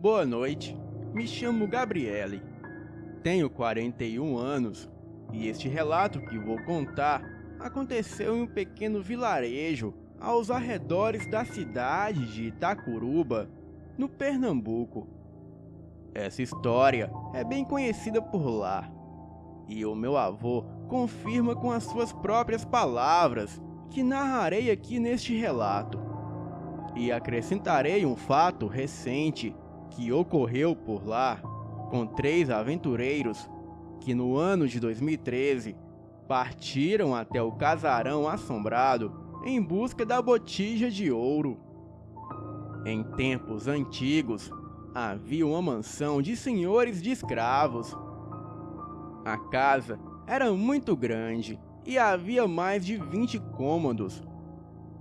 Boa noite, me chamo Gabriele, tenho 41 anos e este relato que vou contar aconteceu em um pequeno vilarejo aos arredores da cidade de Itacuruba, no Pernambuco. Essa história é bem conhecida por lá e o meu avô confirma com as suas próprias palavras que narrarei aqui neste relato. E acrescentarei um fato recente que ocorreu por lá com 3 aventureiros que no ano de 2013 partiram até o casarão assombrado em busca da botija de ouro. Em tempos antigos, havia uma mansão de senhores de escravos. A casa era muito grande e havia mais de 20 cômodos.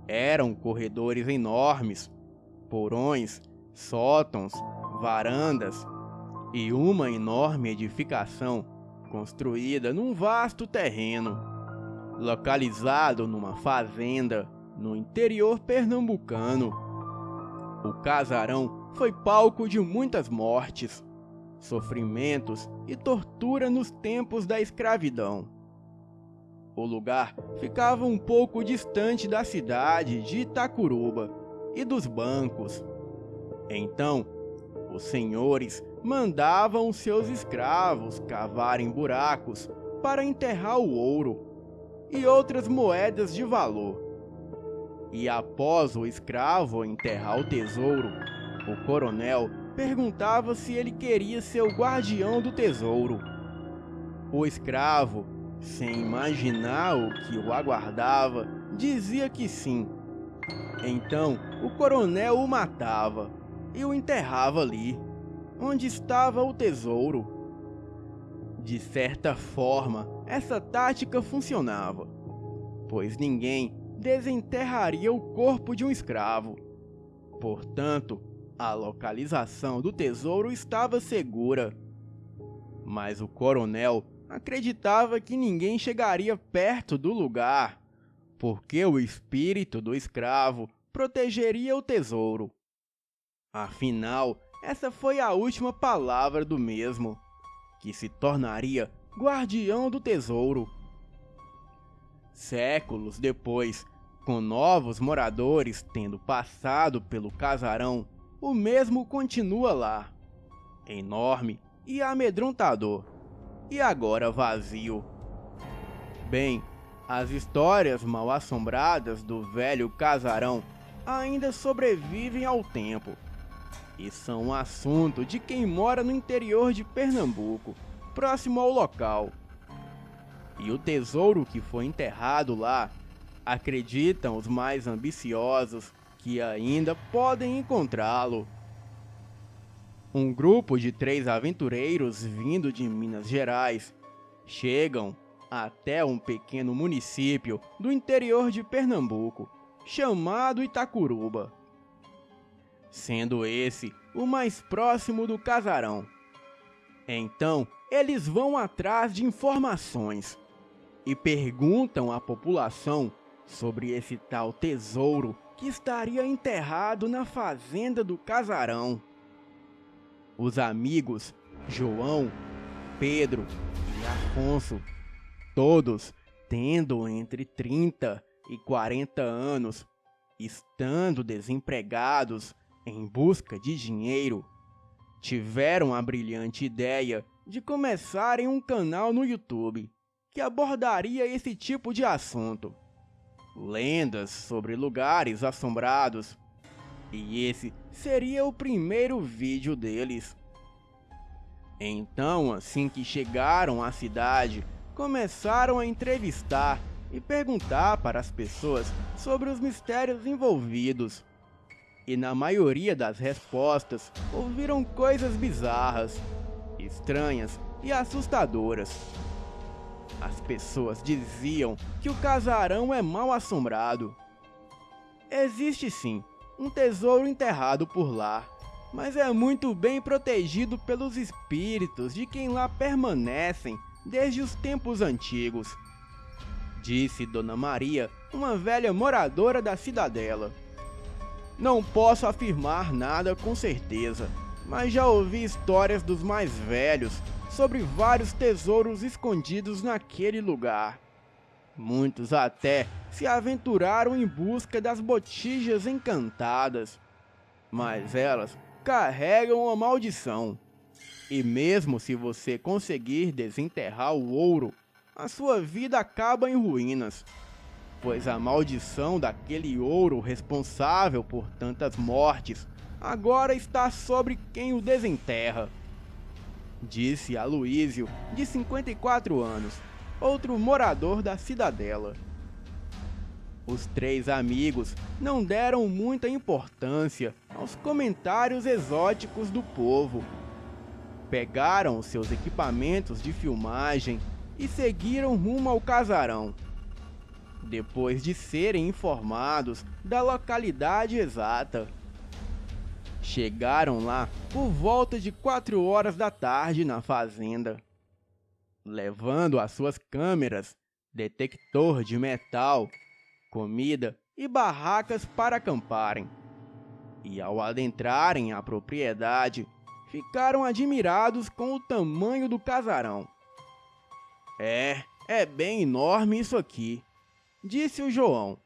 Eram corredores enormes, porões, sótãos, varandas e uma enorme edificação construída num vasto terreno, localizado numa fazenda no interior pernambucano. O casarão foi palco de muitas mortes, sofrimentos e tortura nos tempos da escravidão. O lugar ficava um pouco distante da cidade de Itacuruba e dos bancos. Então, os senhores mandavam seus escravos cavarem buracos para enterrar o ouro e outras moedas de valor. E após o escravo enterrar o tesouro, o coronel perguntava se ele queria ser o guardião do tesouro. O escravo, sem imaginar o que o aguardava, dizia que sim. Então o coronel o matava e o enterrava ali, onde estava o tesouro. De certa forma, essa tática funcionava, pois ninguém desenterraria o corpo de um escravo. Portanto, a localização do tesouro estava segura. Mas o coronel acreditava que ninguém chegaria perto do lugar, porque o espírito do escravo protegeria o tesouro. Afinal, essa foi a última palavra do mesmo, que se tornaria guardião do tesouro. Séculos depois, com novos moradores tendo passado pelo casarão, o mesmo continua lá, enorme e amedrontador, e agora vazio. Bem, as histórias mal-assombradas do velho casarão ainda sobrevivem ao tempo, e são um assunto de quem mora no interior de Pernambuco, próximo ao local. E o tesouro que foi enterrado lá, acreditam os mais ambiciosos que ainda podem encontrá-lo. Um grupo de 3 aventureiros vindo de Minas Gerais chegam até um pequeno município do interior de Pernambuco, chamado Itacuruba, sendo esse o mais próximo do casarão. Então, eles vão atrás de informações e perguntam à população sobre esse tal tesouro que estaria enterrado na fazenda do casarão. Os amigos João, Pedro e Afonso, todos tendo entre 30 e 40 anos, estando desempregados em busca de dinheiro, tiveram a brilhante ideia de começarem um canal no YouTube que abordaria esse tipo de assunto. Lendas sobre lugares assombrados. E esse seria o primeiro vídeo deles. Então, assim que chegaram à cidade, começaram a entrevistar e perguntar para as pessoas sobre os mistérios envolvidos. E na maioria das respostas, ouviram coisas bizarras, estranhas e assustadoras. As pessoas diziam que o casarão é mal assombrado. Existe sim um tesouro enterrado por lá, mas é muito bem protegido pelos espíritos de quem lá permanecem desde os tempos antigos, disse Dona Maria, uma velha moradora da cidadela. Não posso afirmar nada com certeza, mas já ouvi histórias dos mais velhos sobre vários tesouros escondidos naquele lugar. Muitos até se aventuraram em busca das botijas encantadas, mas elas carregam uma maldição. E mesmo se você conseguir desenterrar o ouro, a sua vida acaba em ruínas, pois a maldição daquele ouro responsável por tantas mortes agora está sobre quem o desenterra, disse Aloísio, de 54 anos, outro morador da cidadela. Os três amigos não deram muita importância aos comentários exóticos do povo. Pegaram seus equipamentos de filmagem e seguiram rumo ao casarão. Depois de serem informados da localidade exata, chegaram lá por volta de 4 horas da tarde na fazenda, levando as suas câmeras, detector de metal, comida e barracas para acamparem. E ao adentrarem a propriedade, ficaram admirados com o tamanho do casarão. É bem enorme isso aqui, disse o João.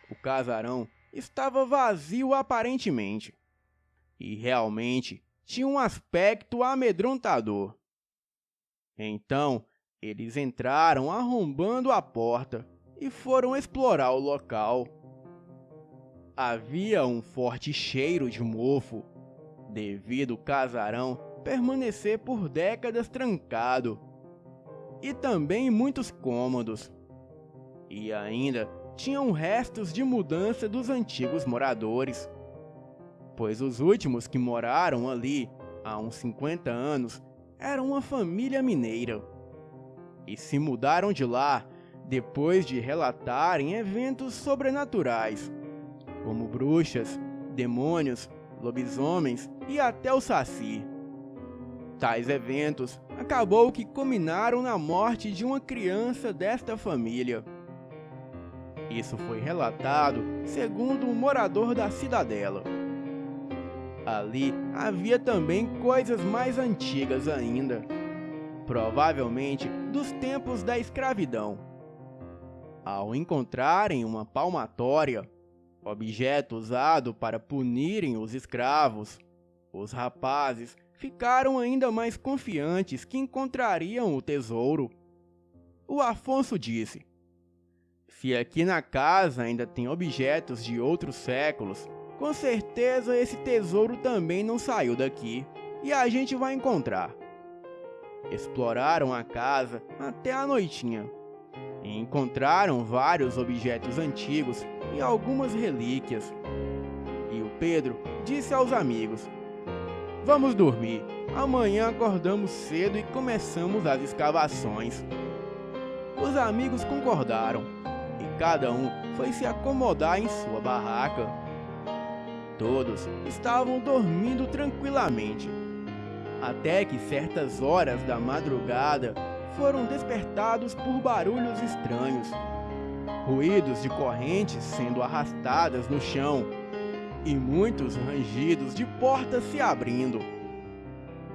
O casarão estava vazio aparentemente, e realmente tinha um aspecto amedrontador. Então, eles entraram arrombando a porta e foram explorar o local. Havia um forte cheiro de mofo, devido ao casarão permanecer por décadas trancado, e também muitos cômodos. E ainda tinham restos de mudança dos antigos moradores, pois os últimos que moraram ali há uns 50 anos eram uma família mineira, e se mudaram de lá depois de relatarem eventos sobrenaturais, como bruxas, demônios, lobisomens e até o saci. Tais eventos acabou que culminaram na morte de uma criança desta família. Isso foi relatado segundo um morador da cidadela. Ali havia também coisas mais antigas ainda, provavelmente dos tempos da escravidão. Ao encontrarem uma palmatória, objeto usado para punirem os escravos, os rapazes ficaram ainda mais confiantes que encontrariam o tesouro. O Afonso disse: "Se aqui na casa ainda tem objetos de outros séculos, com certeza esse tesouro também não saiu daqui, e a gente vai encontrar." Exploraram a casa até a noitinha e encontraram vários objetos antigos e algumas relíquias. E o Pedro disse aos amigos: "Vamos dormir, amanhã acordamos cedo e começamos as escavações." Os amigos concordaram e cada um foi se acomodar em sua barraca. Todos estavam dormindo tranquilamente, até que certas horas da madrugada foram despertados por barulhos estranhos, ruídos de correntes sendo arrastadas no chão e muitos rangidos de portas se abrindo.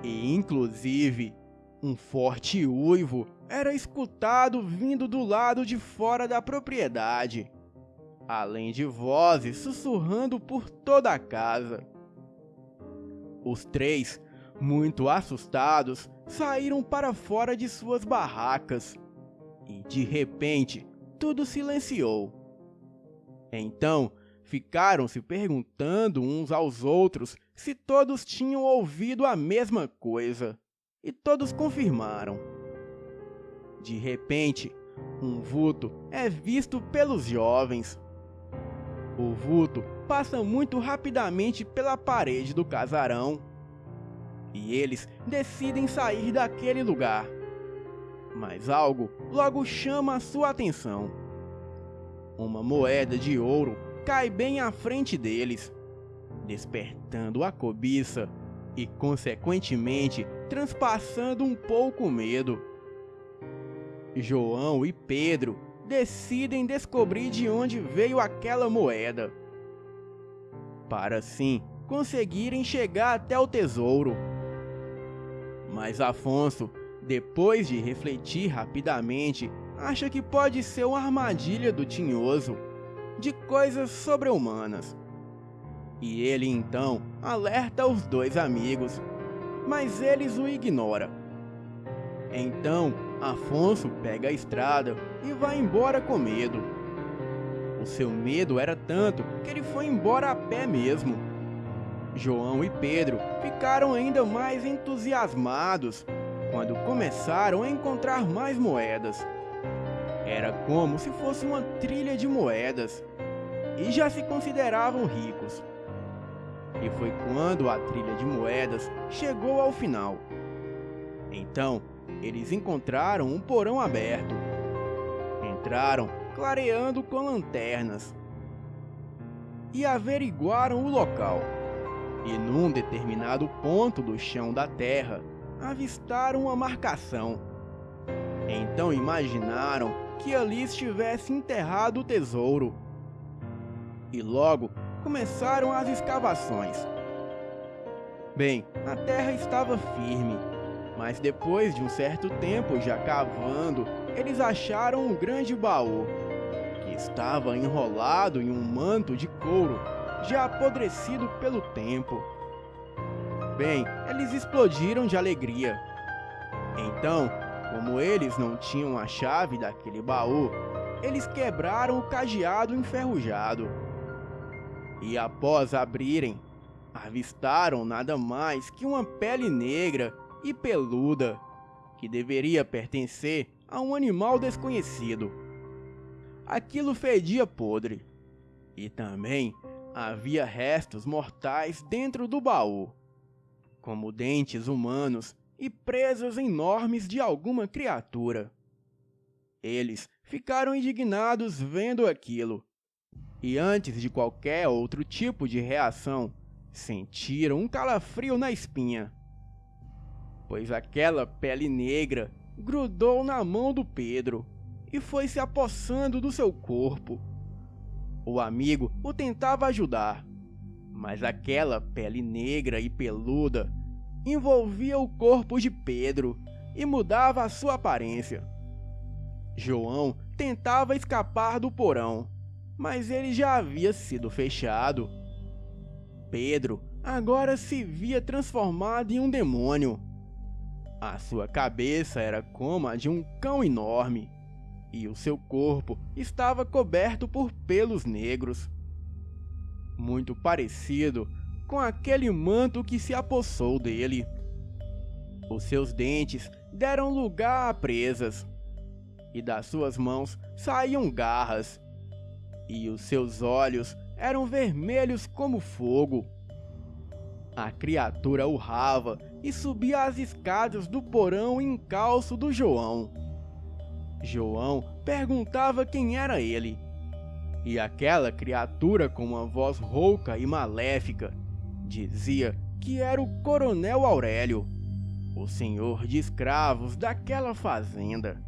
E inclusive, um forte uivo era escutado vindo do lado de fora da propriedade, além de vozes sussurrando por toda a casa. Os três, muito assustados, saíram para fora de suas barracas e, de repente, tudo silenciou. Então, ficaram se perguntando uns aos outros se todos tinham ouvido a mesma coisa, e todos confirmaram. De repente, um vulto é visto pelos jovens. O vulto passa muito rapidamente pela parede do casarão, e eles decidem sair daquele lugar. Mas algo logo chama a sua atenção. Uma moeda de ouro cai bem à frente deles, despertando a cobiça e, consequentemente, transpassando um pouco o medo. João e Pedro decidem descobrir de onde veio aquela moeda, para assim conseguirem chegar até o tesouro. Mas Afonso, depois de refletir rapidamente, acha que pode ser uma armadilha do Tinhoso, de coisas sobre-humanas. E ele então alerta os dois amigos, mas eles o ignoram. Então Afonso pega a estrada e vai embora com medo. O seu medo era tanto que ele foi embora a pé mesmo. João e Pedro ficaram ainda mais entusiasmados quando começaram a encontrar mais moedas. Era como se fosse uma trilha de moedas, e já se consideravam ricos. E foi quando a trilha de moedas chegou ao final. Então, eles encontraram um porão aberto. Entraram clareando com lanternas e averiguaram o local. E num determinado ponto do chão da terra, avistaram uma marcação. Então imaginaram que ali estivesse enterrado o tesouro. E logo começaram as escavações. Bem, a terra estava firme, mas depois de um certo tempo já cavando, eles acharam um grande baú, que estava enrolado em um manto de couro, já apodrecido pelo tempo. Bem, eles explodiram de alegria. Então, como eles não tinham a chave daquele baú, eles quebraram o cadeado enferrujado. E após abrirem, avistaram nada mais que uma pele negra e peluda, que deveria pertencer a um animal desconhecido. Aquilo fedia podre, e também havia restos mortais dentro do baú, como dentes humanos e presas enormes de alguma criatura. Eles ficaram indignados vendo aquilo, e antes de qualquer outro tipo de reação, sentiram um calafrio na espinha, pois aquela pele negra grudou na mão do Pedro e foi se apossando do seu corpo. O amigo o tentava ajudar, mas aquela pele negra e peluda envolvia o corpo de Pedro e mudava a sua aparência. João tentava escapar do porão, mas ele já havia sido fechado. Pedro agora se via transformado em um demônio. A sua cabeça era como a de um cão enorme, e o seu corpo estava coberto por pelos negros, muito parecido com aquele manto que se apossou dele. Os seus dentes deram lugar a presas, e das suas mãos saíam garras, e os seus olhos eram vermelhos como fogo. A criatura urrava e subia as escadas do porão encalço do João. João perguntava quem era ele, e aquela criatura com uma voz rouca e maléfica dizia que era o Coronel Aurélio, o senhor de escravos daquela fazenda.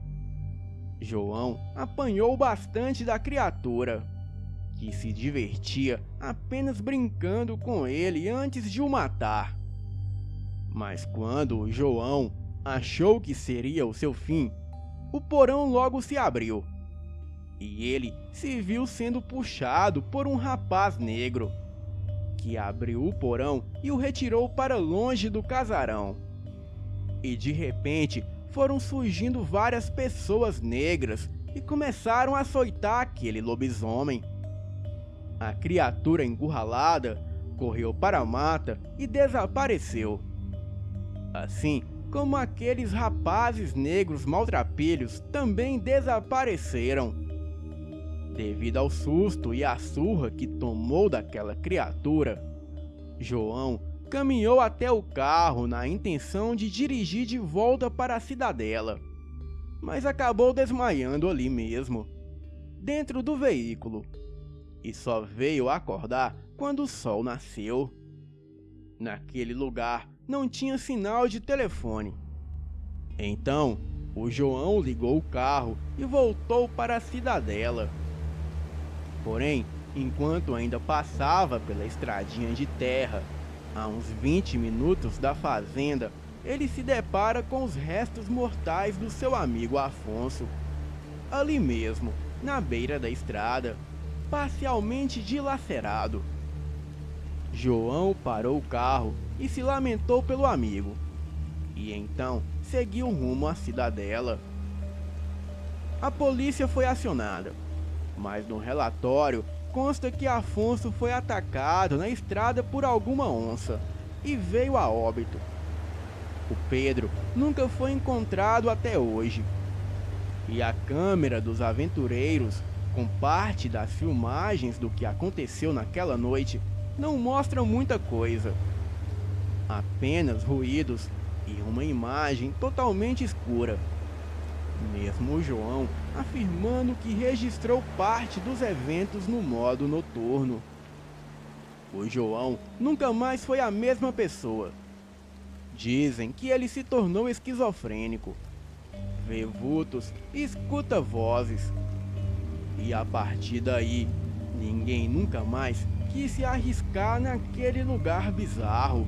João apanhou bastante da criatura, que se divertia apenas brincando com ele antes de o matar. Mas quando o João achou que seria o seu fim, o porão logo se abriu, e ele se viu sendo puxado por um rapaz negro, que abriu o porão e o retirou para longe do casarão. E de repente foram surgindo várias pessoas negras e começaram a açoitar aquele lobisomem. A criatura encurralada correu para a mata e desapareceu, assim como aqueles rapazes negros maltrapilhos também desapareceram. Devido ao susto e à surra que tomou daquela criatura, João caminhou até o carro na intenção de dirigir de volta para a cidadela, mas acabou desmaiando ali mesmo, dentro do veículo, e só veio acordar quando o sol nasceu. Naquele lugar não tinha sinal de telefone. Então, o João ligou o carro e voltou para a cidadela. Porém, Enquanto ainda passava pela estradinha de terra, a uns 20 minutos da fazenda, ele se depara com os restos mortais do seu amigo Afonso. Ali mesmo, na beira da estrada, parcialmente dilacerado. João parou o carro e se lamentou pelo amigo. E então seguiu rumo à cidadela. A polícia foi acionada, mas no relatório consta que Afonso foi atacado na estrada por alguma onça e veio a óbito. O Pedro nunca foi encontrado até hoje. E a câmera dos aventureiros, com parte das filmagens do que aconteceu naquela noite, não mostra muita coisa. Apenas ruídos e uma imagem totalmente escura. Mesmo o João afirmando que registrou parte dos eventos no modo noturno. O João nunca mais foi a mesma pessoa. Dizem que ele se tornou esquizofrênico, vê vultos e escuta vozes. E a partir daí, ninguém nunca mais quis se arriscar naquele lugar bizarro.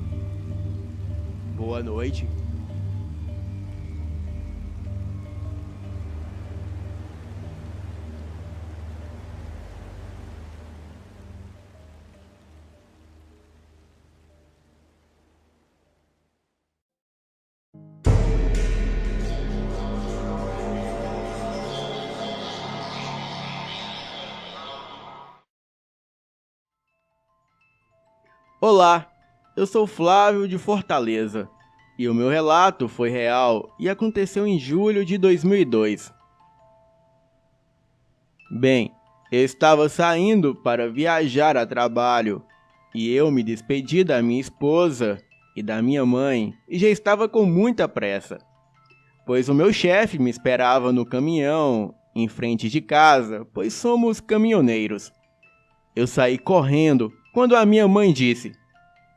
Boa noite. Olá, eu sou Flávio de Fortaleza e o meu relato foi real e aconteceu em julho de 2002. Bem, eu estava saindo para viajar a trabalho e eu me despedi da minha esposa e da minha mãe e já estava com muita pressa, pois o meu chefe me esperava no caminhão em frente de casa, pois somos caminhoneiros. Eu saí correndo quando a minha mãe disse: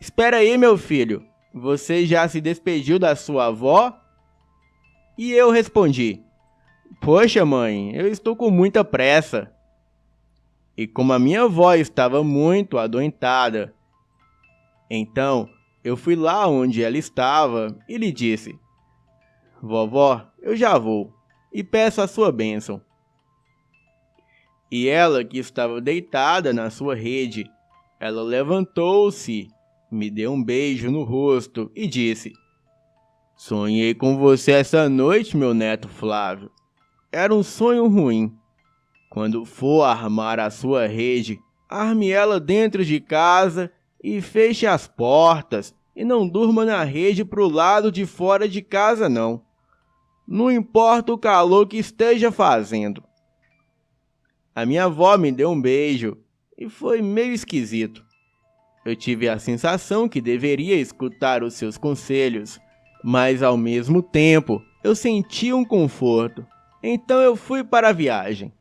"Espera aí, meu filho, você já se despediu da sua avó?" E eu respondi: "Poxa, mãe, eu estou com muita pressa." E como a minha avó estava muito adoentada, então eu fui lá onde ela estava e lhe disse: "Vovó, eu já vou, e peço a sua bênção." E ela, que estava deitada na sua rede, ela levantou-se, me deu um beijo no rosto e disse: "Sonhei com você essa noite, meu neto Flávio. Era um sonho ruim. Quando for armar a sua rede, arme ela dentro de casa e feche as portas e não durma na rede pro lado de fora de casa não. Não importa o calor que esteja fazendo." A minha avó me deu um beijo e foi meio esquisito. Eu tive a sensação que deveria escutar os seus conselhos, mas ao mesmo tempo eu senti um conforto. Então eu fui para a viagem.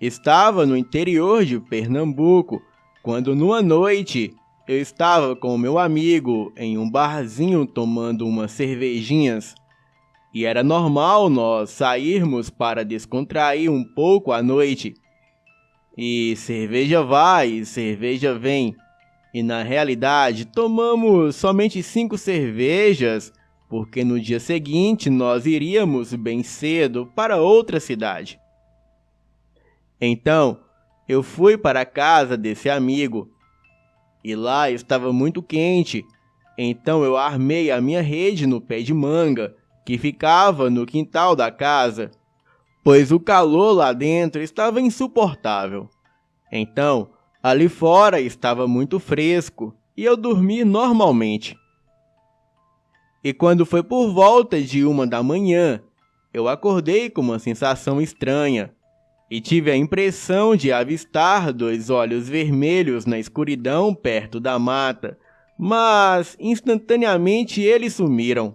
Estava no interior de Pernambuco, quando numa noite eu estava com meu amigo em um barzinho tomando umas cervejinhas. E era normal nós sairmos para descontrair um pouco à noite. E cerveja vai, cerveja vem. E na realidade tomamos somente 5 cervejas, porque no dia seguinte nós iríamos bem cedo para outra cidade. Então eu fui para a casa desse amigo. E lá estava muito quente. Então eu armei a minha rede no pé de manga, que ficava no quintal da casa, pois o calor lá dentro estava insuportável. Então, ali fora estava muito fresco e eu dormi normalmente. E quando foi por volta de 1 da manhã, eu acordei com uma sensação estranha e tive a impressão de avistar 2 olhos vermelhos na escuridão perto da mata, mas instantaneamente eles sumiram.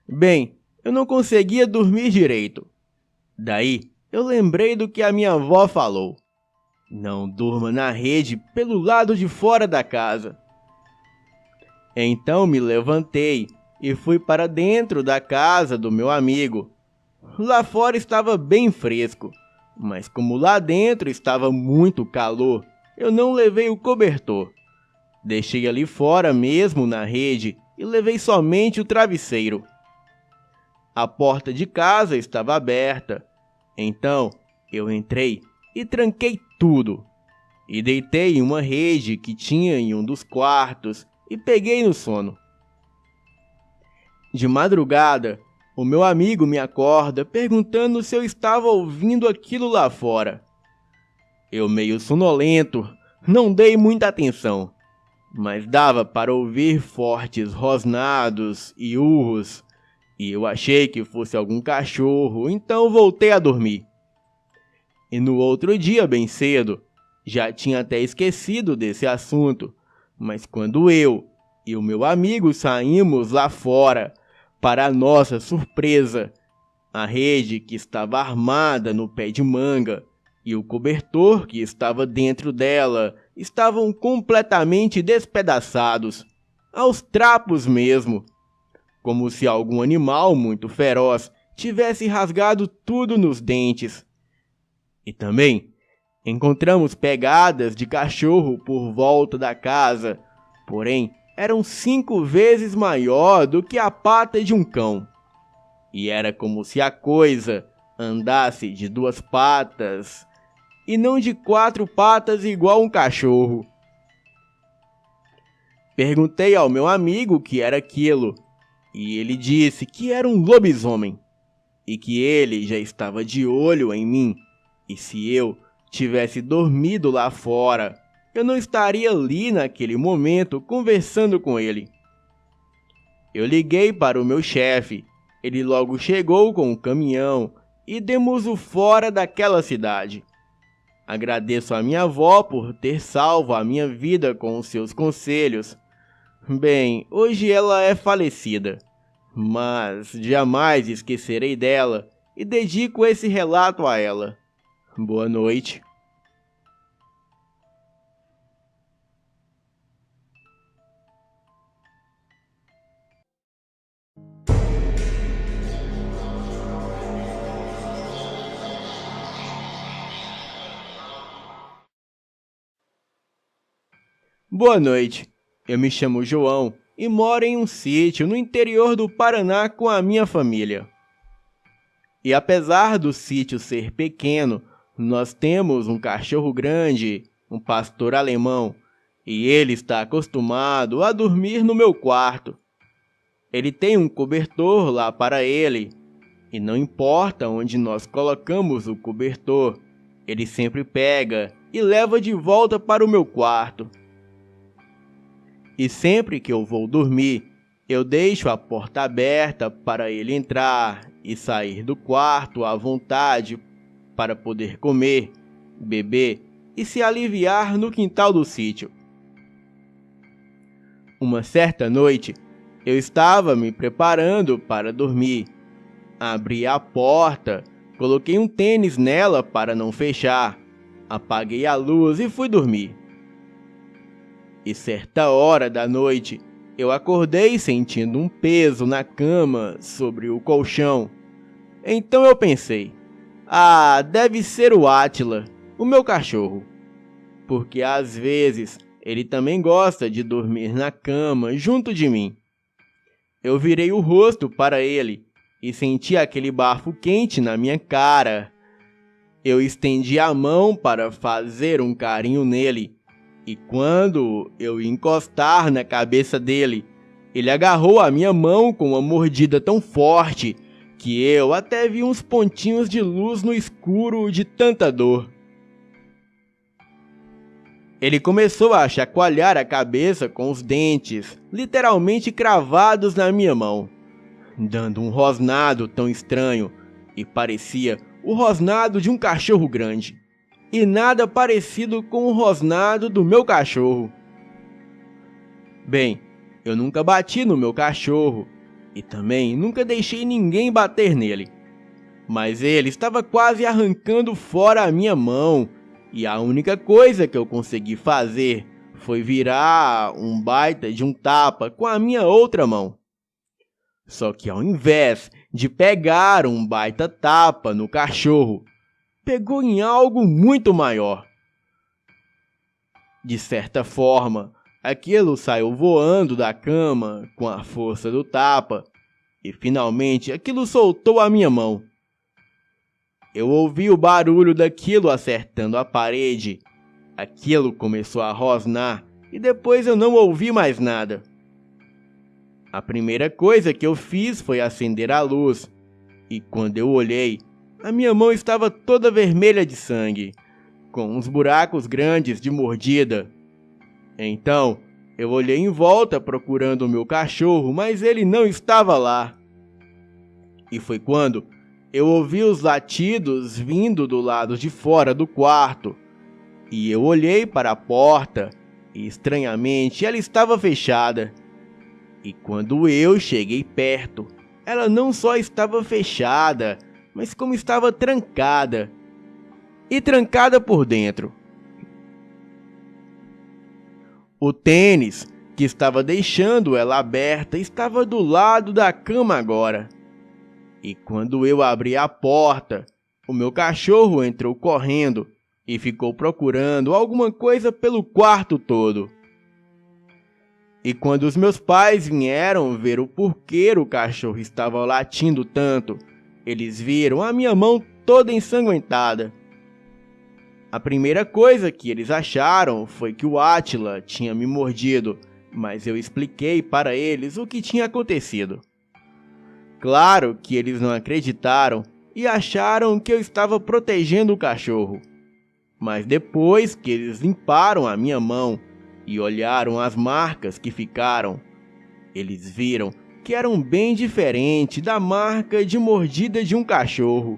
Bem, eu não conseguia dormir direito. Daí, eu lembrei do que a minha avó falou: "Não durma na rede pelo lado de fora da casa." Então me levantei e fui para dentro da casa do meu amigo. Lá fora estava bem fresco, mas como lá dentro estava muito calor, eu não levei o cobertor. Deixei ali fora mesmo na rede e levei somente o travesseiro. A porta de casa estava aberta, então eu entrei e tranquei tudo. E deitei em uma rede que tinha em um dos quartos e peguei no sono. De madrugada, o meu amigo me acorda perguntando se eu estava ouvindo aquilo lá fora. Eu, meio sonolento, não dei muita atenção, mas dava para ouvir fortes rosnados e urros, e eu achei que fosse algum cachorro, então voltei a dormir. E no outro dia, bem cedo, já tinha até esquecido desse assunto, mas quando eu e o meu amigo saímos lá fora, para nossa surpresa, a rede que estava armada no pé de manga e o cobertor que estava dentro dela estavam completamente despedaçados, aos trapos mesmo, como se algum animal muito feroz tivesse rasgado tudo nos dentes. E também encontramos pegadas de cachorro por volta da casa, porém eram 5 vezes maior do que a pata de um cão. E era como se a coisa andasse de 2 patas e não de 4 patas igual um cachorro. Perguntei ao meu amigo o que era aquilo, e ele disse que era um lobisomem, e que ele já estava de olho em mim, e se eu tivesse dormido lá fora, eu não estaria ali naquele momento conversando com ele. Eu liguei para o meu chefe, ele logo chegou com um caminhão e demos-o fora daquela cidade. Agradeço a minha avó por ter salvo a minha vida com os seus conselhos. Bem, hoje ela é falecida, mas jamais esquecerei dela e dedico esse relato a ela. Boa noite. Boa noite. Eu me chamo João e moro em um sítio no interior do Paraná com a minha família. E apesar do sítio ser pequeno, nós temos um cachorro grande, um pastor alemão, e ele está acostumado a dormir no meu quarto. Ele tem um cobertor lá para ele, e não importa onde nós colocamos o cobertor, ele sempre pega e leva de volta para o meu quarto. E sempre que eu vou dormir, eu deixo a porta aberta para ele entrar e sair do quarto à vontade para poder comer, beber e se aliviar no quintal do sítio. Uma certa noite, eu estava me preparando para dormir. Abri a porta, coloquei um tênis nela para não fechar, apaguei a luz e fui dormir. E certa hora da noite, eu acordei sentindo um peso na cama sobre o colchão. Então eu pensei, deve ser o Átila, o meu cachorro. Porque às vezes ele também gosta de dormir na cama junto de mim. Eu virei o rosto para ele e senti aquele bafo quente na minha cara. Eu estendi a mão para fazer um carinho nele. E quando eu ia encostar na cabeça dele, ele agarrou a minha mão com uma mordida tão forte que eu até vi uns pontinhos de luz no escuro de tanta dor. Ele começou a chacoalhar a cabeça com os dentes, literalmente cravados na minha mão, dando um rosnado tão estranho, e parecia o rosnado de um cachorro grande. E nada parecido com o rosnado do meu cachorro. Bem, eu nunca bati no meu cachorro e também nunca deixei ninguém bater nele. Mas ele estava quase arrancando fora a minha mão e a única coisa que eu consegui fazer foi virar um baita de um tapa com a minha outra mão. Só que ao invés de pegar um baita tapa no cachorro, pegou em algo muito maior. De certa forma, aquilo saiu voando da cama com a força do tapa e finalmente aquilo soltou a minha mão. Eu ouvi o barulho daquilo acertando a parede. Aquilo começou a rosnar e depois eu não ouvi mais nada. A primeira coisa que eu fiz foi acender a luz e quando eu olhei, a minha mão estava toda vermelha de sangue, com uns buracos grandes de mordida. Então, eu olhei em volta procurando o meu cachorro, mas ele não estava lá. E foi quando eu ouvi os latidos vindo do lado de fora do quarto. E eu olhei para a porta e, estranhamente, ela estava fechada. E quando eu cheguei perto, ela não só estava fechada, mas como estava trancada. E trancada por dentro. O tênis, que estava deixando ela aberta, estava do lado da cama agora. E quando eu abri a porta, o meu cachorro entrou correndo e ficou procurando alguma coisa pelo quarto todo. E quando os meus pais vieram ver o porquê o cachorro estava latindo tanto, eles viram a minha mão toda ensanguentada. A primeira coisa que eles acharam foi que o Átila tinha me mordido, mas eu expliquei para eles o que tinha acontecido. Claro que eles não acreditaram e acharam que eu estava protegendo o cachorro. Mas depois que eles limparam a minha mão e olharam as marcas que ficaram, eles viram que eram bem diferentes da marca de mordida de um cachorro.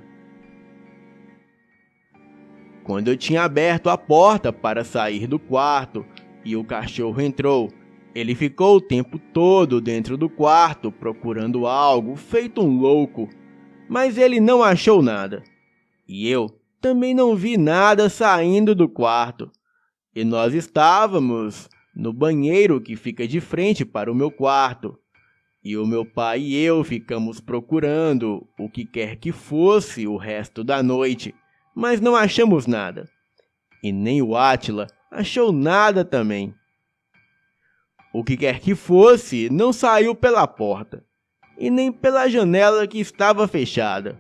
Quando eu tinha aberto a porta para sair do quarto e o cachorro entrou, ele ficou o tempo todo dentro do quarto procurando algo feito um louco, mas ele não achou nada. E eu também não vi nada saindo do quarto. E nós estávamos no banheiro que fica de frente para o meu quarto. E o meu pai e eu ficamos procurando o que quer que fosse o resto da noite, mas não achamos nada. E nem o Átila achou nada também. O que quer que fosse não saiu pela porta, e nem pela janela que estava fechada.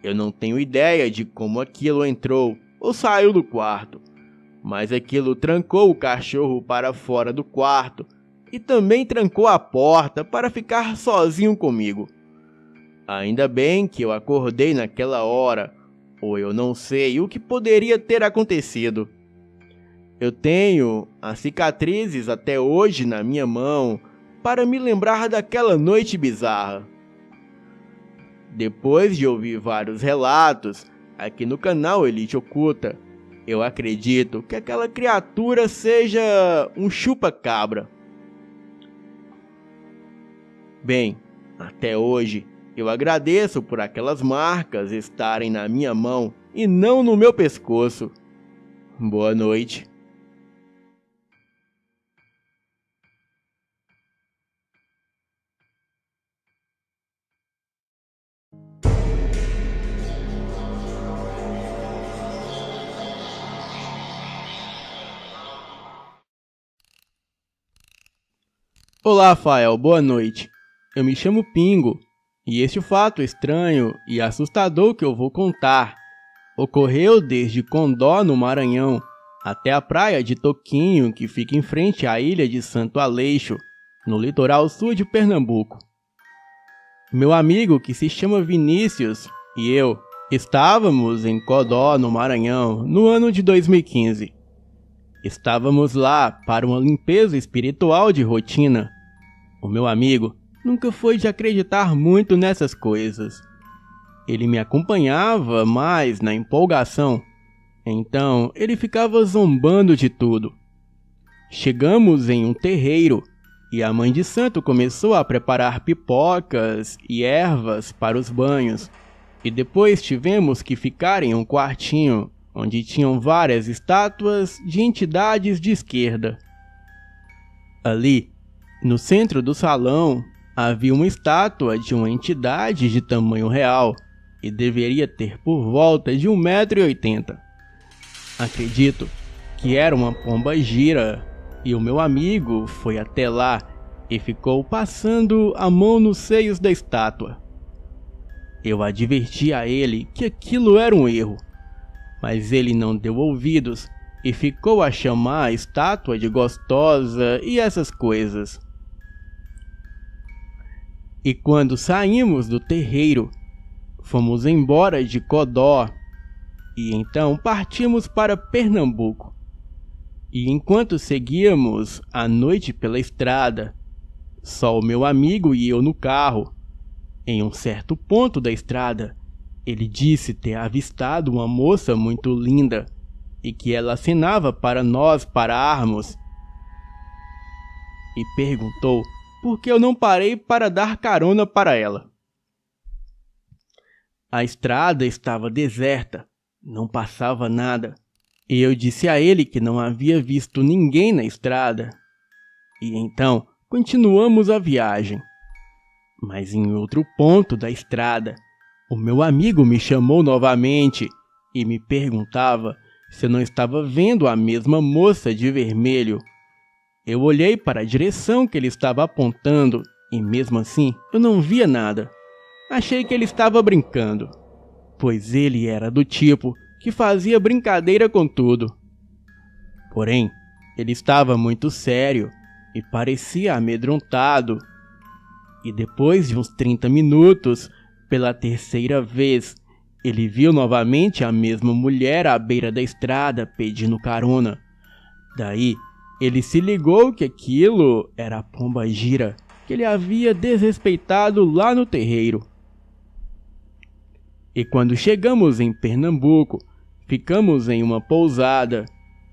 Eu não tenho ideia de como aquilo entrou ou saiu do quarto, mas aquilo trancou o cachorro para fora do quarto e também trancou a porta para ficar sozinho comigo. Ainda bem que eu acordei naquela hora, ou eu não sei o que poderia ter acontecido. Eu tenho as cicatrizes até hoje na minha mão para me lembrar daquela noite bizarra. Depois de ouvir vários relatos aqui no canal Elite Oculta, eu acredito que aquela criatura seja um chupa-cabra. Bem, até hoje eu agradeço por aquelas marcas estarem na minha mão e não no meu pescoço. Boa noite. Olá, Fael, boa noite. Eu me chamo Pingo, e este fato estranho e assustador que eu vou contar ocorreu desde Condó, no Maranhão, até a praia de Toquinho, que fica em frente à ilha de Santo Aleixo, no litoral sul de Pernambuco. Meu amigo, que se chama Vinícius, e eu estávamos em Codó, no Maranhão, no ano de 2015. Estávamos lá para uma limpeza espiritual de rotina. O meu amigo nunca foi de acreditar muito nessas coisas. Ele me acompanhava mais na empolgação, então ele ficava zombando de tudo. Chegamos em um terreiro e a mãe de santo começou a preparar pipocas e ervas para os banhos, e depois tivemos que ficar em um quartinho onde tinham várias estátuas de entidades de esquerda. Ali, no centro do salão, havia uma estátua de uma entidade de tamanho real, e deveria ter por volta de 1,80 m. Acredito que era uma pombagira e o meu amigo foi até lá e ficou passando a mão nos seios da estátua. Eu adverti a ele que aquilo era um erro, mas ele não deu ouvidos e ficou a chamar a estátua de gostosa e essas coisas. E quando saímos do terreiro, fomos embora de Codó e então partimos para Pernambuco. E enquanto seguíamos à noite pela estrada, só o meu amigo e eu no carro, em um certo ponto da estrada, ele disse ter avistado uma moça muito linda e que ela acenava para nós pararmos. E perguntou por que eu não parei para dar carona para ela. A estrada estava deserta, não passava nada, e eu disse a ele que não havia visto ninguém na estrada. E então continuamos a viagem. Mas em outro ponto da estrada, o meu amigo me chamou novamente e me perguntava se eu não estava vendo a mesma moça de vermelho. Eu olhei para a direção que ele estava apontando e mesmo assim eu não via nada. Achei que ele estava brincando, pois ele era do tipo que fazia brincadeira com tudo. Porém, ele estava muito sério e parecia amedrontado. E depois de uns 30 minutos, pela terceira vez, ele viu novamente a mesma mulher à beira da estrada pedindo carona. Daí, ele se ligou que aquilo era a pombagira que ele havia desrespeitado lá no terreiro. E quando chegamos em Pernambuco, ficamos em uma pousada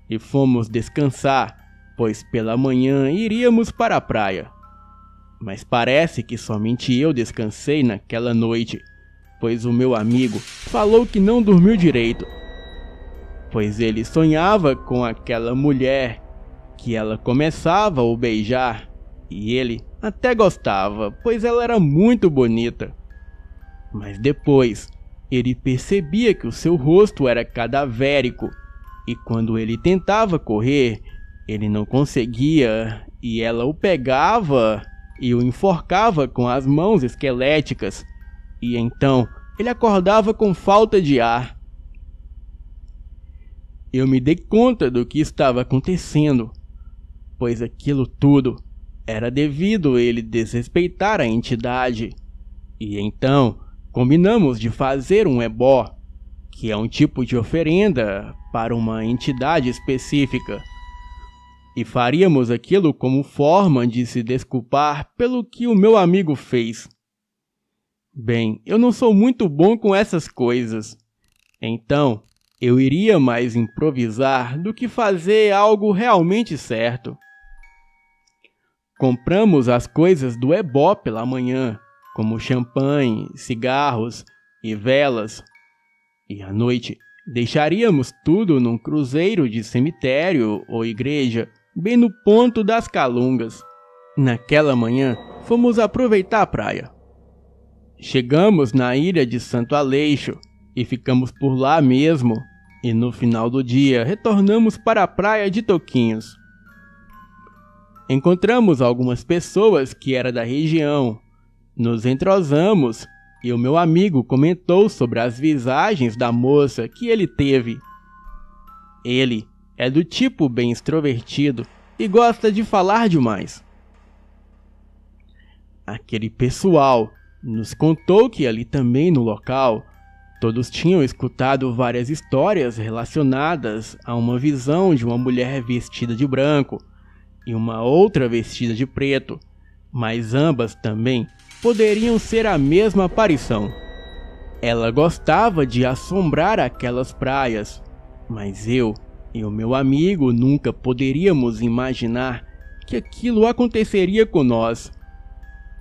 e fomos descansar, pois pela manhã iríamos para a praia. Mas parece que somente eu descansei naquela noite, pois o meu amigo falou que não dormiu direito, pois ele sonhava com aquela mulher, que ela começava a o beijar, e ele até gostava, pois ela era muito bonita. Mas depois, ele percebia que o seu rosto era cadavérico, e quando ele tentava correr, ele não conseguia, e ela o pegava e o enforcava com as mãos esqueléticas, e então ele acordava com falta de ar. Eu me dei conta do que estava acontecendo, pois aquilo tudo era devido a ele desrespeitar a entidade, e então combinamos de fazer um ebó, que é um tipo de oferenda para uma entidade específica. E faríamos aquilo como forma de se desculpar pelo que o meu amigo fez. Bem, eu não sou muito bom com essas coisas, então eu iria mais improvisar do que fazer algo realmente certo. Compramos as coisas do ebó pela manhã, como champanhe, cigarros e velas, e à noite deixaríamos tudo num cruzeiro de cemitério ou igreja, bem no ponto das Calungas. Naquela manhã, fomos aproveitar a praia. Chegamos na ilha de Santo Aleixo e ficamos por lá mesmo, e no final do dia retornamos para a praia de Toquinhos. Encontramos algumas pessoas que eram da região, nos entrosamos e o meu amigo comentou sobre as visagens da moça que ele teve. Ele é do tipo bem extrovertido e gosta de falar demais. Aquele pessoal nos contou que ali também no local, todos tinham escutado várias histórias relacionadas a uma visão de uma mulher vestida de branco e uma outra vestida de preto, mas ambas também poderiam ser a mesma aparição. Ela gostava de assombrar aquelas praias, mas eu e o meu amigo nunca poderíamos imaginar que aquilo aconteceria com nós.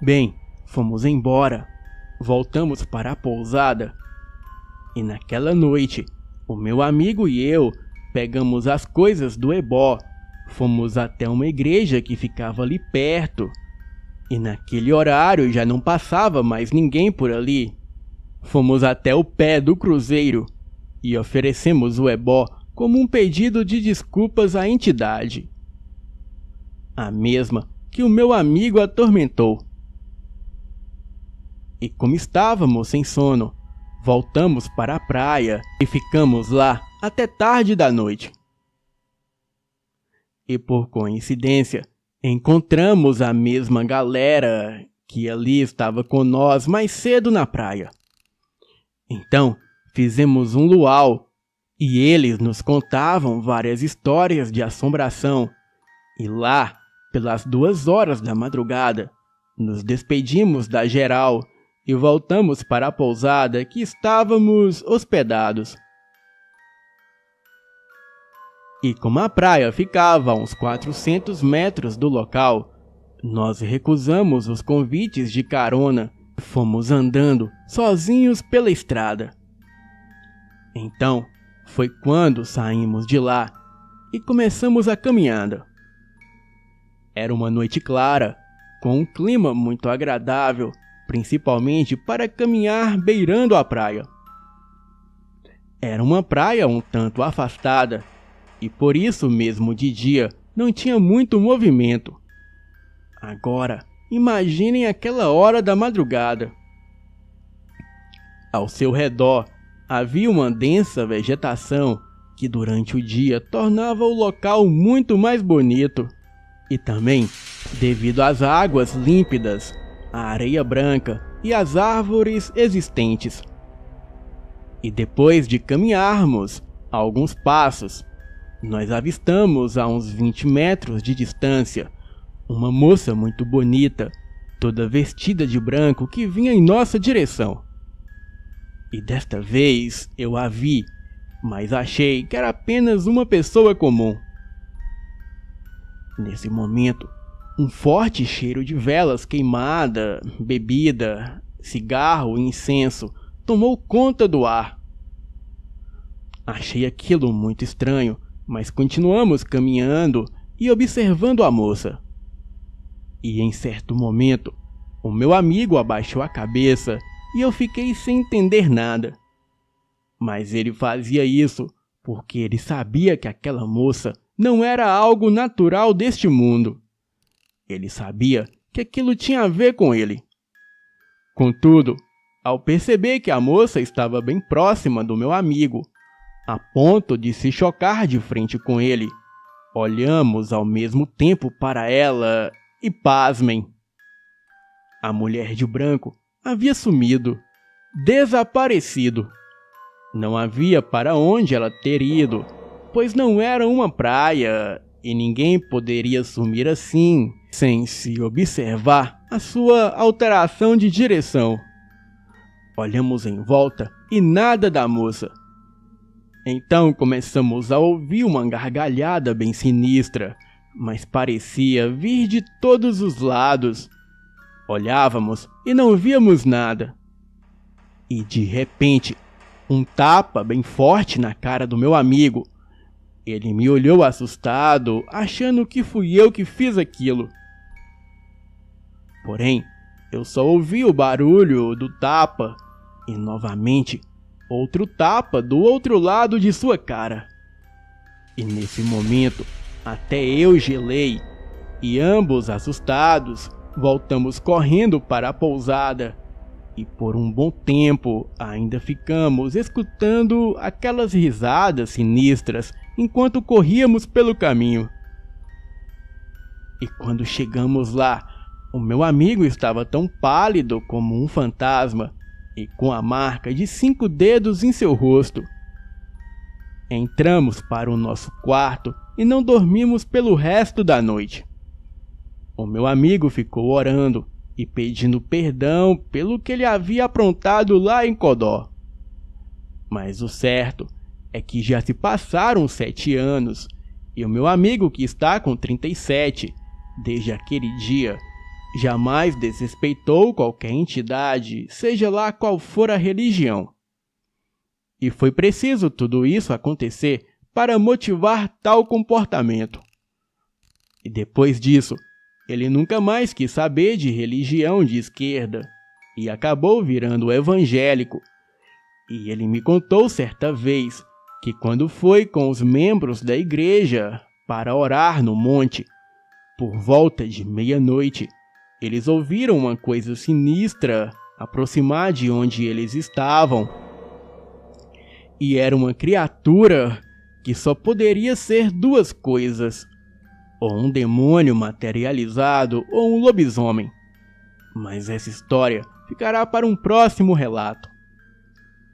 Bem, fomos embora, voltamos para a pousada, e naquela noite, o meu amigo e eu pegamos as coisas do ebó, fomos até uma igreja que ficava ali perto, e naquele horário já não passava mais ninguém por ali. Fomos até o pé do cruzeiro e oferecemos o ebó como um pedido de desculpas à entidade, a mesma que o meu amigo atormentou. E como estávamos sem sono, voltamos para a praia e ficamos lá até tarde da noite. E por coincidência, encontramos a mesma galera que ali estava com nós mais cedo na praia. Então, fizemos um luau e eles nos contavam várias histórias de assombração. E lá, pelas 2 horas da madrugada, nos despedimos da geral e voltamos para a pousada que estávamos hospedados. E como a praia ficava a uns 400 metros do local, nós recusamos os convites de carona e fomos andando sozinhos pela estrada. Então, foi quando saímos de lá e começamos a caminhada. Era uma noite clara, com um clima muito agradável, principalmente para caminhar beirando a praia. Era uma praia um tanto afastada, e por isso mesmo de dia não tinha muito movimento. Agora, imaginem aquela hora da madrugada. Ao seu redor havia uma densa vegetação que durante o dia tornava o local muito mais bonito. E também, devido às águas límpidas, a areia branca e as árvores existentes. E depois de caminharmos alguns passos, nós avistamos a uns 20 metros de distância uma moça muito bonita, toda vestida de branco, que vinha em nossa direção. E desta vez eu a vi, mas achei que era apenas uma pessoa comum. Nesse momento, um forte cheiro de velas queimada, bebida, cigarro e incenso tomou conta do ar. Achei aquilo muito estranho, mas continuamos caminhando e observando a moça. E em certo momento, o meu amigo abaixou a cabeça e eu fiquei sem entender nada. Mas ele fazia isso porque ele sabia que aquela moça não era algo natural deste mundo. Ele sabia que aquilo tinha a ver com ele. Contudo, ao perceber que a moça estava bem próxima do meu amigo, a ponto de se chocar de frente com ele, olhamos ao mesmo tempo para ela e pasmem. A mulher de branco havia sumido, desaparecido. Não havia para onde ela ter ido, pois não era uma praia e ninguém poderia sumir assim, sem se observar a sua alteração de direção. Olhamos em volta e nada da moça. Então começamos a ouvir uma gargalhada bem sinistra, mas parecia vir de todos os lados. Olhávamos e não víamos nada. E de repente, um tapa bem forte na cara do meu amigo. Ele me olhou assustado, achando que fui eu que fiz aquilo. Porém, eu só ouvi o barulho do tapa e novamente outro tapa do outro lado de sua cara. E nesse momento, até eu gelei e ambos assustados, voltamos correndo para a pousada. E por um bom tempo ainda ficamos escutando aquelas risadas sinistras enquanto corríamos pelo caminho. E quando chegamos lá, o meu amigo estava tão pálido como um fantasma e com a marca de 5 dedos em seu rosto. Entramos para o nosso quarto e não dormimos pelo resto da noite. O meu amigo ficou orando e pedindo perdão pelo que ele havia aprontado lá em Codó. Mas o certo é que já se passaram 7 anos e o meu amigo, que está com 37, desde aquele dia, jamais desrespeitou qualquer entidade, seja lá qual for a religião. E foi preciso tudo isso acontecer para motivar tal comportamento. E depois disso, ele nunca mais quis saber de religião de esquerda e acabou virando evangélico, E ele me contou certa vez que quando foi com os membros da igreja para orar no monte, por volta de meia-noite, eles ouviram uma coisa sinistra aproximar de onde eles estavam. E era uma criatura que só poderia ser duas coisas: ou um demônio materializado ou um lobisomem. Mas essa história ficará para um próximo relato.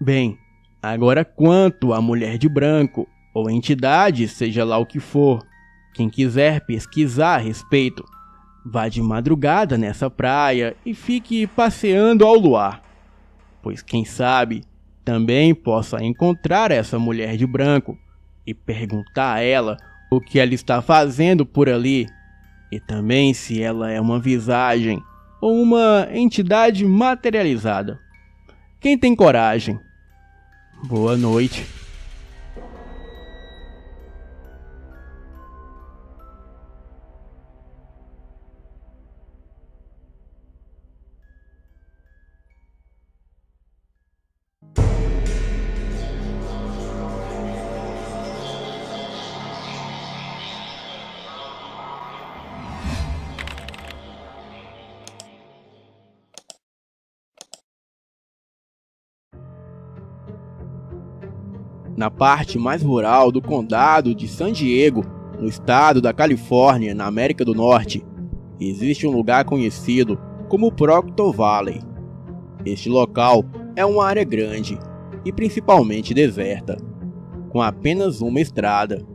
Bem, agora quanto à mulher de branco, ou entidade, seja lá o que for, quem quiser pesquisar a respeito, vá de madrugada nessa praia e fique passeando ao luar, pois quem sabe também possa encontrar essa mulher de branco e perguntar a ela o que ela está fazendo por ali, e também se ela é uma visagem ou uma entidade materializada. Quem tem coragem? Boa noite. Na parte mais rural do condado de San Diego, no estado da Califórnia, na América do Norte, existe um lugar conhecido como Proctor Valley. Este local é uma área grande e principalmente deserta, com apenas uma estrada.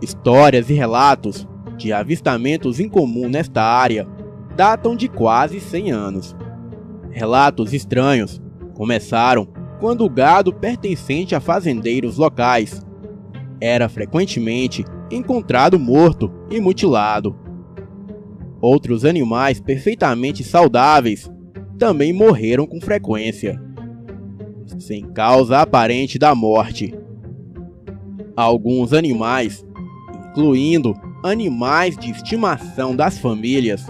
Histórias e relatos de avistamentos incomuns nesta área datam de quase 100 anos. Relatos estranhos começaram quando o gado pertencente a fazendeiros locais era frequentemente encontrado morto e mutilado. Outros animais perfeitamente saudáveis também morreram com frequência, sem causa aparente da morte. Alguns animais, incluindo animais de estimação das famílias,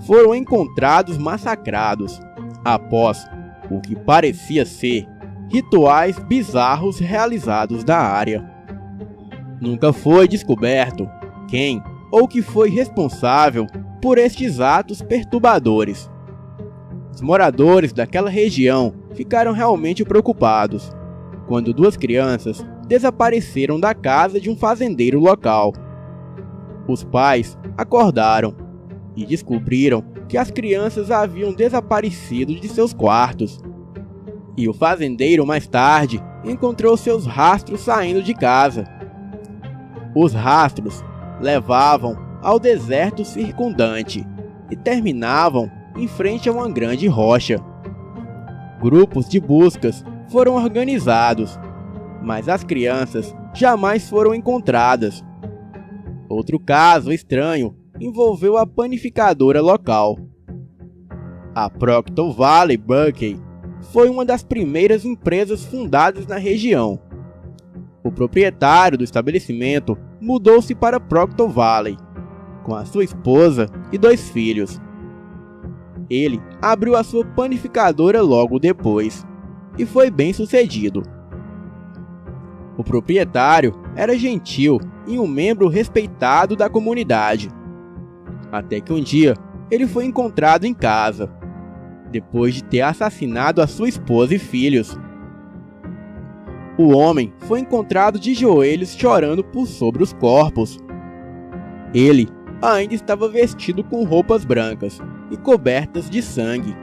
foram encontrados massacrados após o que parecia ser rituais bizarros realizados na área. Nunca foi descoberto quem ou que foi responsável por estes atos perturbadores. Os moradores daquela região ficaram realmente preocupados quando duas crianças desapareceram da casa de um fazendeiro local. Os pais acordaram e descobriram que as crianças haviam desaparecido de seus quartos. E o fazendeiro mais tarde encontrou seus rastros saindo de casa. Os rastros levavam ao deserto circundante e terminavam em frente a uma grande rocha. Grupos de buscas foram organizados, mas as crianças jamais foram encontradas. Outro caso estranho envolveu a panificadora local. A Proctor Valley Bakery foi uma das primeiras empresas fundadas na região. O proprietário do estabelecimento mudou-se para Proctor Valley, com a sua esposa e 2 filhos. Ele abriu a sua panificadora logo depois, e foi bem sucedido. O proprietário era gentil e um membro respeitado da comunidade. Até que um dia ele foi encontrado em casa, depois de ter assassinado a sua esposa e filhos. O homem foi encontrado de joelhos chorando por sobre os corpos. Ele ainda estava vestido com roupas brancas e cobertas de sangue.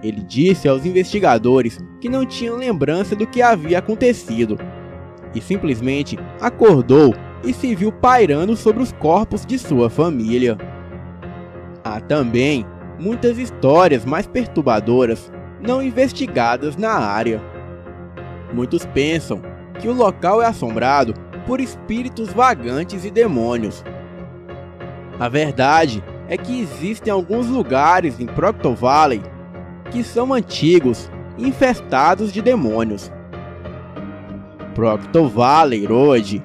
Ele disse aos investigadores que não tinha lembrança do que havia acontecido e simplesmente acordou e se viu pairando sobre os corpos de sua família. Há também muitas histórias mais perturbadoras não investigadas na área. Muitos pensam que o local é assombrado por espíritos vagantes e demônios. A verdade é que existem alguns lugares em Proctor Valley que são antigos e infestados de demônios. Proctor Valley Road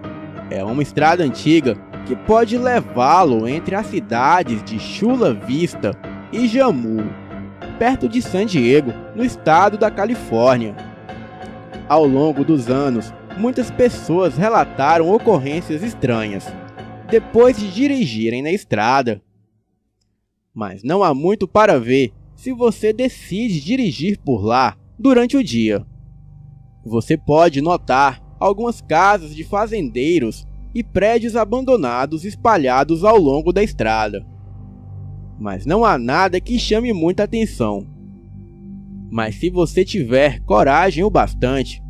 é uma estrada antiga que pode levá-lo entre as cidades de Chula Vista e Jammu, perto de San Diego, no estado da Califórnia. Ao longo dos anos, muitas pessoas relataram ocorrências estranhas depois de dirigirem na estrada. Mas não há muito para ver se você decide dirigir por lá durante o dia. Você pode notar algumas casas de fazendeiros e prédios abandonados espalhados ao longo da estrada. Mas não há nada que chame muita atenção. Mas se você tiver coragem o bastante,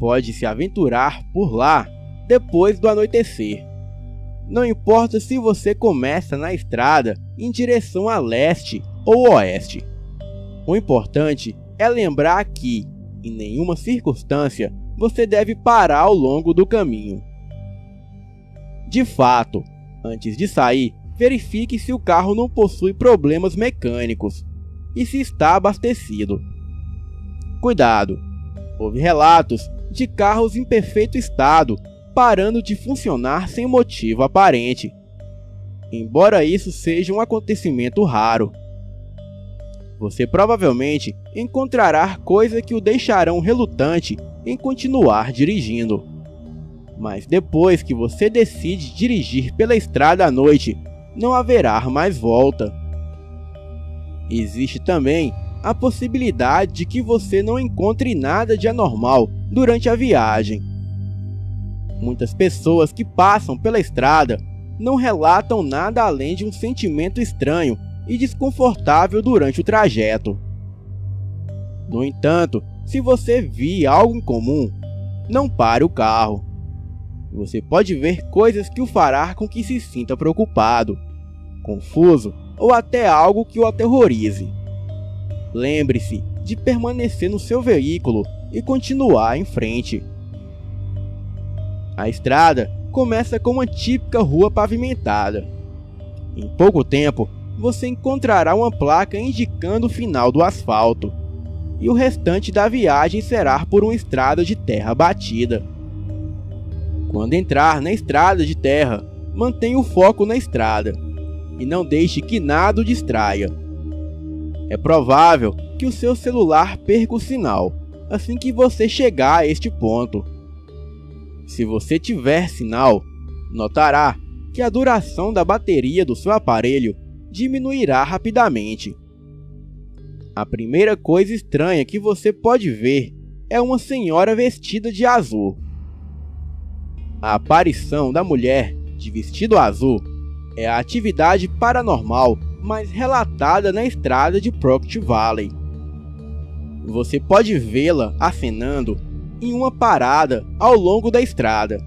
pode se aventurar por lá depois do anoitecer. Não importa se você começa na estrada em direção a leste ou oeste. O importante é lembrar que, em nenhuma circunstância, você deve parar ao longo do caminho. De fato, antes de sair, verifique se o carro não possui problemas mecânicos e se está abastecido. Cuidado! Houve relatos de carros em perfeito estado parando de funcionar sem motivo aparente, embora isso seja um acontecimento raro. Você provavelmente encontrará coisas que o deixarão relutante em continuar dirigindo. Mas depois que você decide dirigir pela estrada à noite, não haverá mais volta. Existe também a possibilidade de que você não encontre nada de anormal durante a viagem. Muitas pessoas que passam pela estrada não relatam nada além de um sentimento estranho e desconfortável durante o trajeto. No entanto, se você vir algo incomum, não pare o carro. Você pode ver coisas que o fará com que se sinta preocupado, confuso ou até algo que o aterrorize. Lembre-se de permanecer no seu veículo e continuar em frente. A estrada começa com uma típica rua pavimentada. Em pouco tempo, você encontrará uma placa indicando o final do asfalto, e o restante da viagem será por uma estrada de terra batida. Quando entrar na estrada de terra, mantenha o foco na estrada e não deixe que nada o distraia. É provável que o seu celular perca o sinal assim que você chegar a este ponto. Se você tiver sinal, notará que a duração da bateria do seu aparelho diminuirá rapidamente. A primeira coisa estranha que você pode ver é uma senhora vestida de azul. A aparição da mulher de vestido azul é a atividade paranormal mais relatada na estrada de Proct Valley. Você pode vê-la acenando em uma parada ao longo da estrada.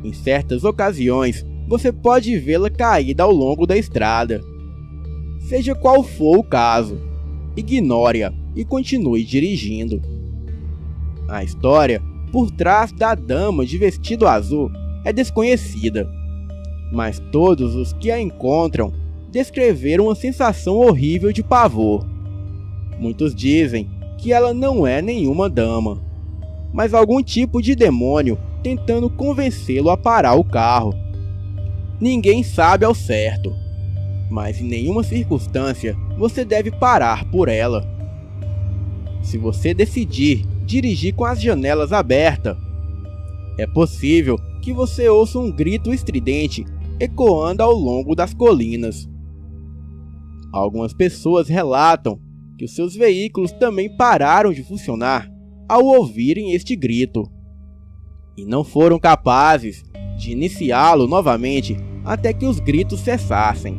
Em certas ocasiões, você pode vê-la caída ao longo da estrada. Seja qual for o caso, ignore-a e continue dirigindo. A história por trás da dama de vestido azul é desconhecida, mas todos os que a encontram descreveram uma sensação horrível de pavor. Muitos dizem que ela não é nenhuma dama, mas algum tipo de demônio tentando convencê-lo a parar o carro. Ninguém sabe ao certo, mas em nenhuma circunstância você deve parar por ela. Se você decidir dirigir com as janelas abertas, é possível que você ouça um grito estridente ecoando ao longo das colinas. Algumas pessoas relatam que os seus veículos também pararam de funcionar ao ouvirem este grito, e não foram capazes de iniciá-lo novamente até que os gritos cessassem.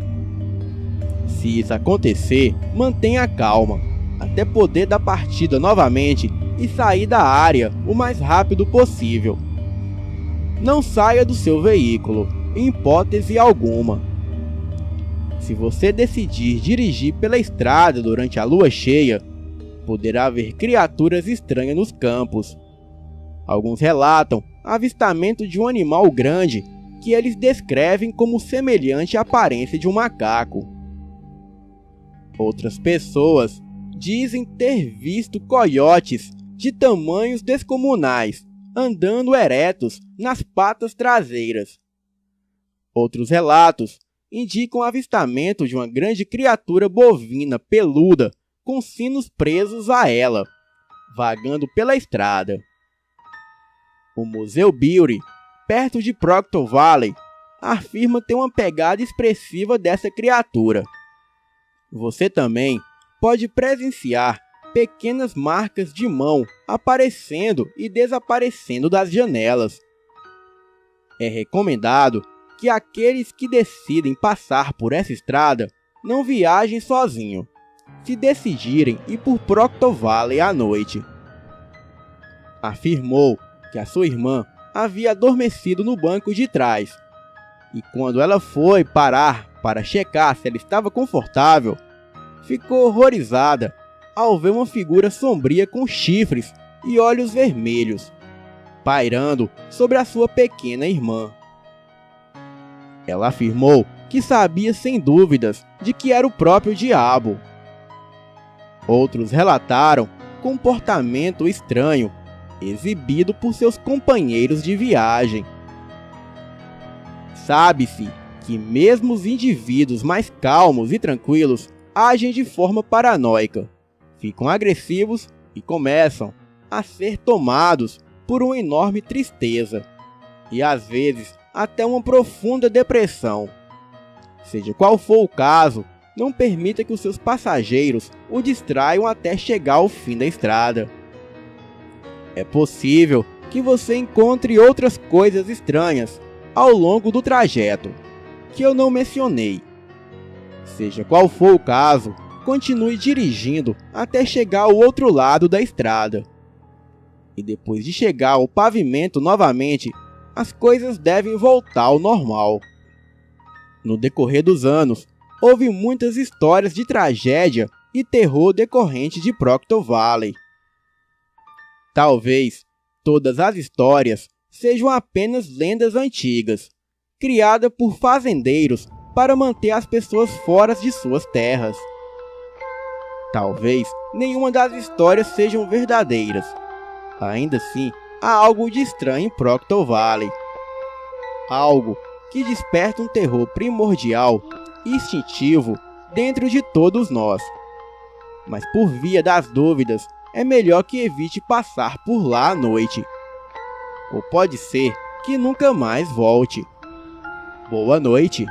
Se isso acontecer, mantenha calma, até poder dar partida novamente e sair da área o mais rápido possível. Não saia do seu veículo, em hipótese alguma. Se você decidir dirigir pela estrada durante a lua cheia, poderá ver criaturas estranhas nos campos. Alguns relatam avistamento de um animal grande que eles descrevem como semelhante à aparência de um macaco. Outras pessoas dizem ter visto coiotes de tamanhos descomunais andando eretos nas patas traseiras. Outros relatos indicam o avistamento de uma grande criatura bovina peluda com sinos presos a ela, vagando pela estrada. O Museu Beauty, perto de Proctor Valley, afirma ter uma pegada expressiva dessa criatura. Você também pode presenciar pequenas marcas de mão aparecendo e desaparecendo das janelas. É recomendado que aqueles que decidem passar por essa estrada não viajem sozinho, se decidirem ir por Proctor Valley à noite. Afirmou que a sua irmã havia adormecido no banco de trás, e quando ela foi parar para checar se ela estava confortável, ficou horrorizada ao ver uma figura sombria com chifres e olhos vermelhos, pairando sobre a sua pequena irmã. Ela afirmou que sabia sem dúvidas de que era o próprio diabo. Outros relataram comportamento estranho exibido por seus companheiros de viagem. Sabe-se que mesmo os indivíduos mais calmos e tranquilos agem de forma paranoica, ficam agressivos e começam a ser tomados por uma enorme tristeza e às vezes até uma profunda depressão. Seja qual for o caso, não permita que os seus passageiros o distraiam até chegar ao fim da estrada. É possível que você encontre outras coisas estranhas ao longo do trajeto, que eu não mencionei. Seja qual for o caso, continue dirigindo até chegar ao outro lado da estrada. E depois de chegar ao pavimento novamente, as coisas devem voltar ao normal. No decorrer dos anos, houve muitas histórias de tragédia e terror decorrente de Proctor Valley. Talvez todas as histórias sejam apenas lendas antigas, criadas por fazendeiros para manter as pessoas fora de suas terras. Talvez nenhuma das histórias sejam verdadeiras. Ainda assim, há algo de estranho em Proctor Valley. Algo que desperta um terror primordial e instintivo dentro de todos nós. Mas por via das dúvidas, é melhor que evite passar por lá à noite. Ou pode ser que nunca mais volte. Boa noite.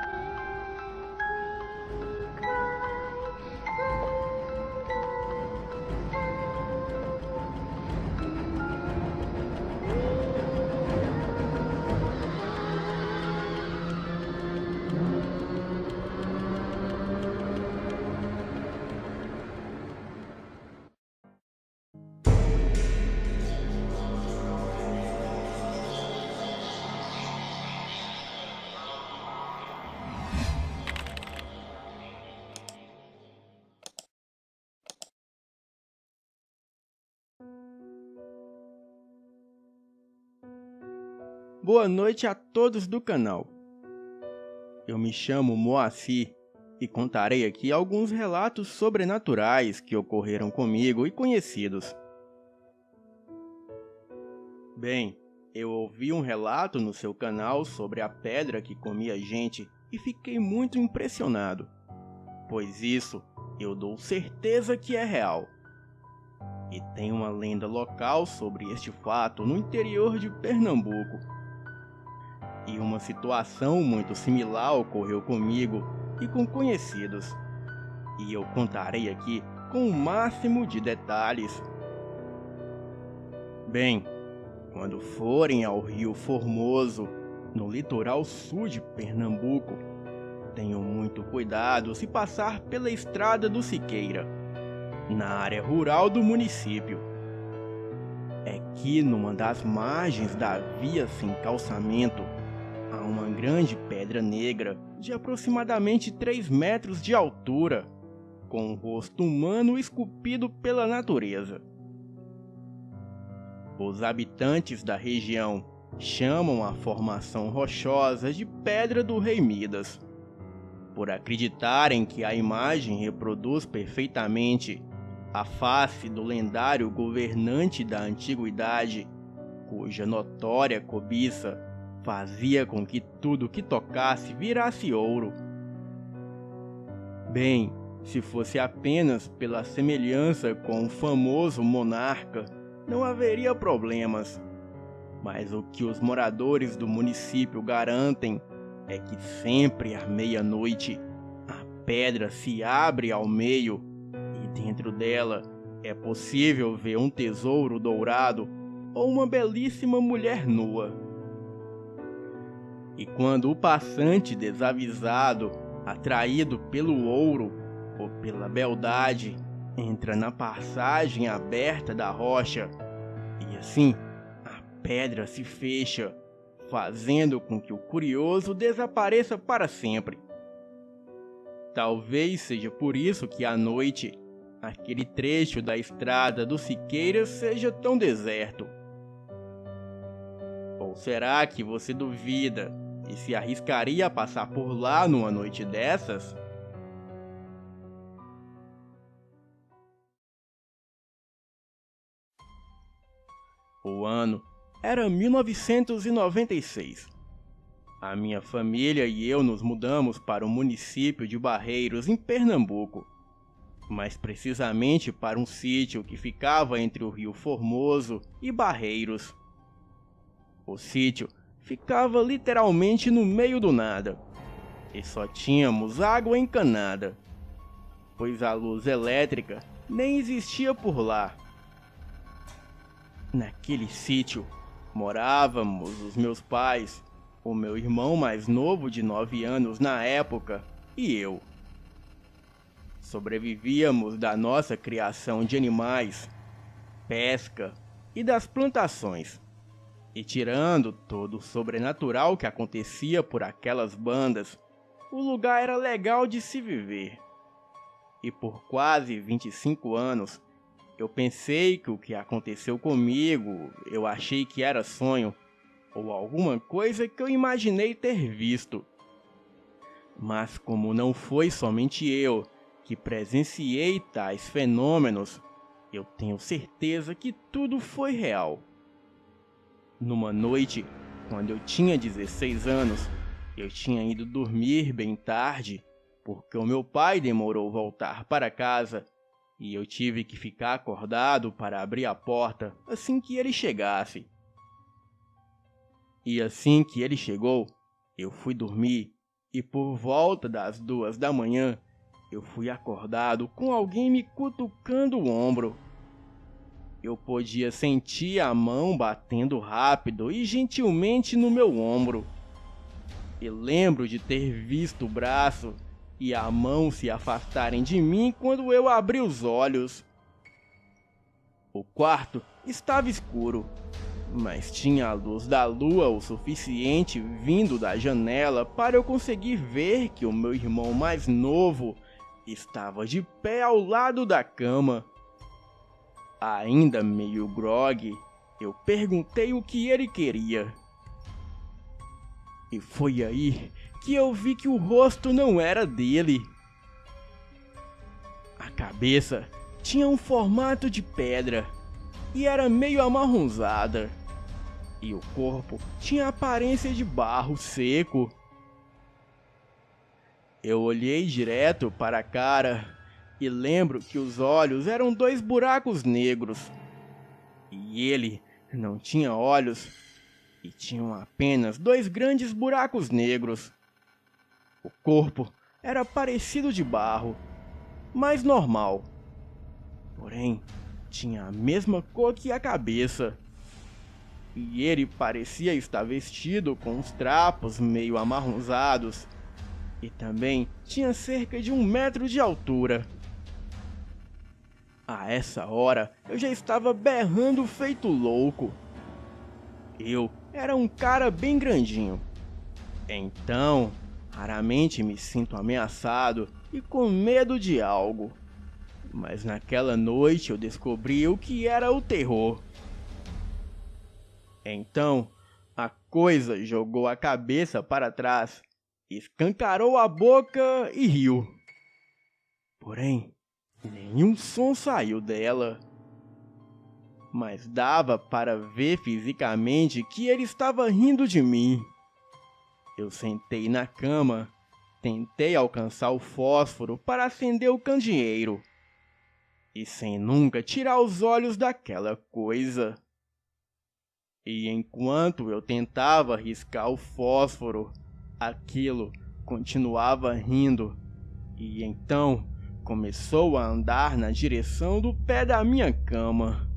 Boa noite a todos do canal. Eu me chamo Moacir e contarei aqui alguns relatos sobrenaturais que ocorreram comigo e conhecidos. Bem, eu ouvi um relato no seu canal sobre a pedra que comia gente e fiquei muito impressionado, pois isso eu dou certeza que é real. E tem uma lenda local sobre este fato no interior de Pernambuco. E uma situação muito similar ocorreu comigo e com conhecidos. E eu contarei aqui com o máximo de detalhes. Bem, quando forem ao Rio Formoso, no litoral sul de Pernambuco, tenham muito cuidado se passar pela Estrada do Siqueira, na área rural do município. É que numa das margens da via sem calçamento, há uma grande pedra negra de aproximadamente 3 metros de altura, com um rosto humano esculpido pela natureza. Os habitantes da região chamam a formação rochosa de Pedra do Rei Midas, por acreditarem que a imagem reproduz perfeitamente a face do lendário governante da antiguidade, cuja notória cobiça fazia com que tudo que tocasse virasse ouro. Bem, se fosse apenas pela semelhança com o famoso monarca, não haveria problemas. Mas o que os moradores do município garantem é que sempre à meia-noite a pedra se abre ao meio e dentro dela é possível ver um tesouro dourado ou uma belíssima mulher nua. E quando o passante desavisado, atraído pelo ouro ou pela beldade, entra na passagem aberta da rocha, e assim a pedra se fecha, fazendo com que o curioso desapareça para sempre. Talvez seja por isso que à noite aquele trecho da estrada do Siqueiras seja tão deserto. Ou será que você duvida e se arriscaria a passar por lá numa noite dessas? O ano era 1996. A minha família e eu nos mudamos para o município de Barreiros, em Pernambuco, mais precisamente para um sítio que ficava entre o Rio Formoso e Barreiros. O sítio ficava literalmente no meio do nada, e só tínhamos água encanada, pois a luz elétrica nem existia por lá. Naquele sítio morávamos os meus pais, o meu irmão mais novo de 9 anos na época e eu. Sobrevivíamos da nossa criação de animais, pesca e das plantações. E tirando todo o sobrenatural que acontecia por aquelas bandas, o lugar era legal de se viver. E por quase 25 anos, eu pensei que o que aconteceu comigo, eu achei que era sonho, ou alguma coisa que eu imaginei ter visto. Mas como não foi somente eu que presenciei tais fenômenos, eu tenho certeza que tudo foi real. Numa noite, quando eu tinha 16 anos, eu tinha ido dormir bem tarde, porque o meu pai demorou voltar para casa, e eu tive que ficar acordado para abrir a porta assim que ele chegasse. E assim que ele chegou, eu fui dormir, e por volta das 2 da manhã, eu fui acordado com alguém me cutucando o ombro. Eu podia sentir a mão batendo rápido e gentilmente no meu ombro. E lembro de ter visto o braço e a mão se afastarem de mim quando eu abri os olhos. O quarto estava escuro, mas tinha a luz da lua o suficiente vindo da janela para eu conseguir ver que o meu irmão mais novo estava de pé ao lado da cama. Ainda meio grogue, eu perguntei o que ele queria. E foi aí que eu vi que o rosto não era dele. A cabeça tinha um formato de pedra e era meio amarronzada. E o corpo tinha aparência de barro seco. Eu olhei direto para a cara e lembro que os olhos eram 2 buracos negros. E ele não tinha olhos e tinham apenas 2 grandes buracos negros. O corpo era parecido de barro, mas normal. Porém, tinha a mesma cor que a cabeça. E ele parecia estar vestido com uns trapos meio amarronzados. E também tinha cerca de 1 metro de altura. A essa hora, eu já estava berrando feito louco. Eu era um cara bem grandinho. Então, raramente me sinto ameaçado e com medo de algo. Mas naquela noite eu descobri o que era o terror. Então, a coisa jogou a cabeça para trás, escancarou a boca e riu. Porém, nenhum som saiu dela. Mas dava para ver fisicamente que ele estava rindo de mim. Eu sentei na cama, tentei alcançar o fósforo para acender o candeeiro. E sem nunca tirar os olhos daquela coisa. E enquanto eu tentava riscar o fósforo, aquilo continuava rindo. E então começou a andar na direção do pé da minha cama,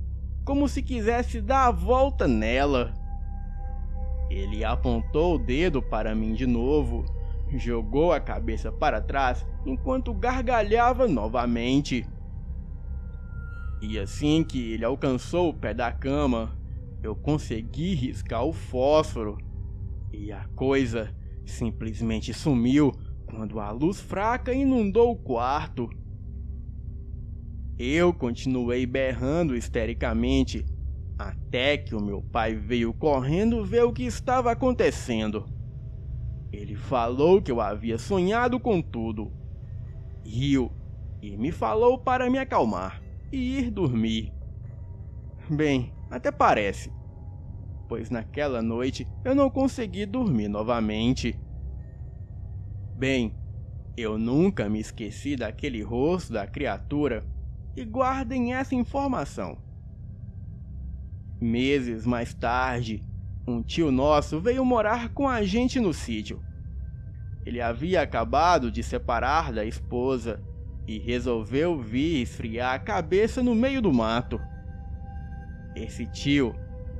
como se quisesse dar a volta nela. Ele apontou o dedo para mim de novo, jogou a cabeça para trás enquanto gargalhava novamente. E assim que ele alcançou o pé da cama, eu consegui riscar o fósforo e a coisa simplesmente sumiu quando a luz fraca inundou o quarto. Eu continuei berrando histericamente até que o meu pai veio correndo ver o que estava acontecendo. Ele falou que eu havia sonhado com tudo, riu e me falou para me acalmar e ir dormir. Bem, até parece, pois naquela noite eu não consegui dormir novamente. Bem, eu nunca me esqueci daquele rosto da criatura e guardem essa informação. Meses mais tarde, um tio nosso veio morar com a gente no sítio. Ele havia acabado de separar da esposa e resolveu vir esfriar a cabeça no meio do mato. Esse tio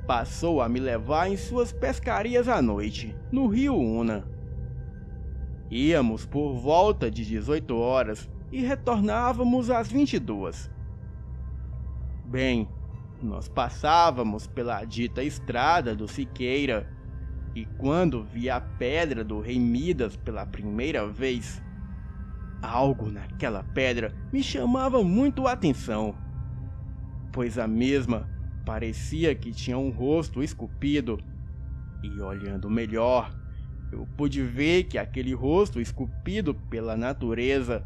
passou a me levar em suas pescarias à noite, no rio Una. Íamos por volta de 18 horas e retornávamos às 22. Bem, nós passávamos pela dita estrada do Siqueira, e quando vi a pedra do rei Midas pela primeira vez, algo naquela pedra me chamava muito a atenção, pois a mesma parecia que tinha um rosto esculpido, e olhando melhor, eu pude ver que aquele rosto esculpido pela natureza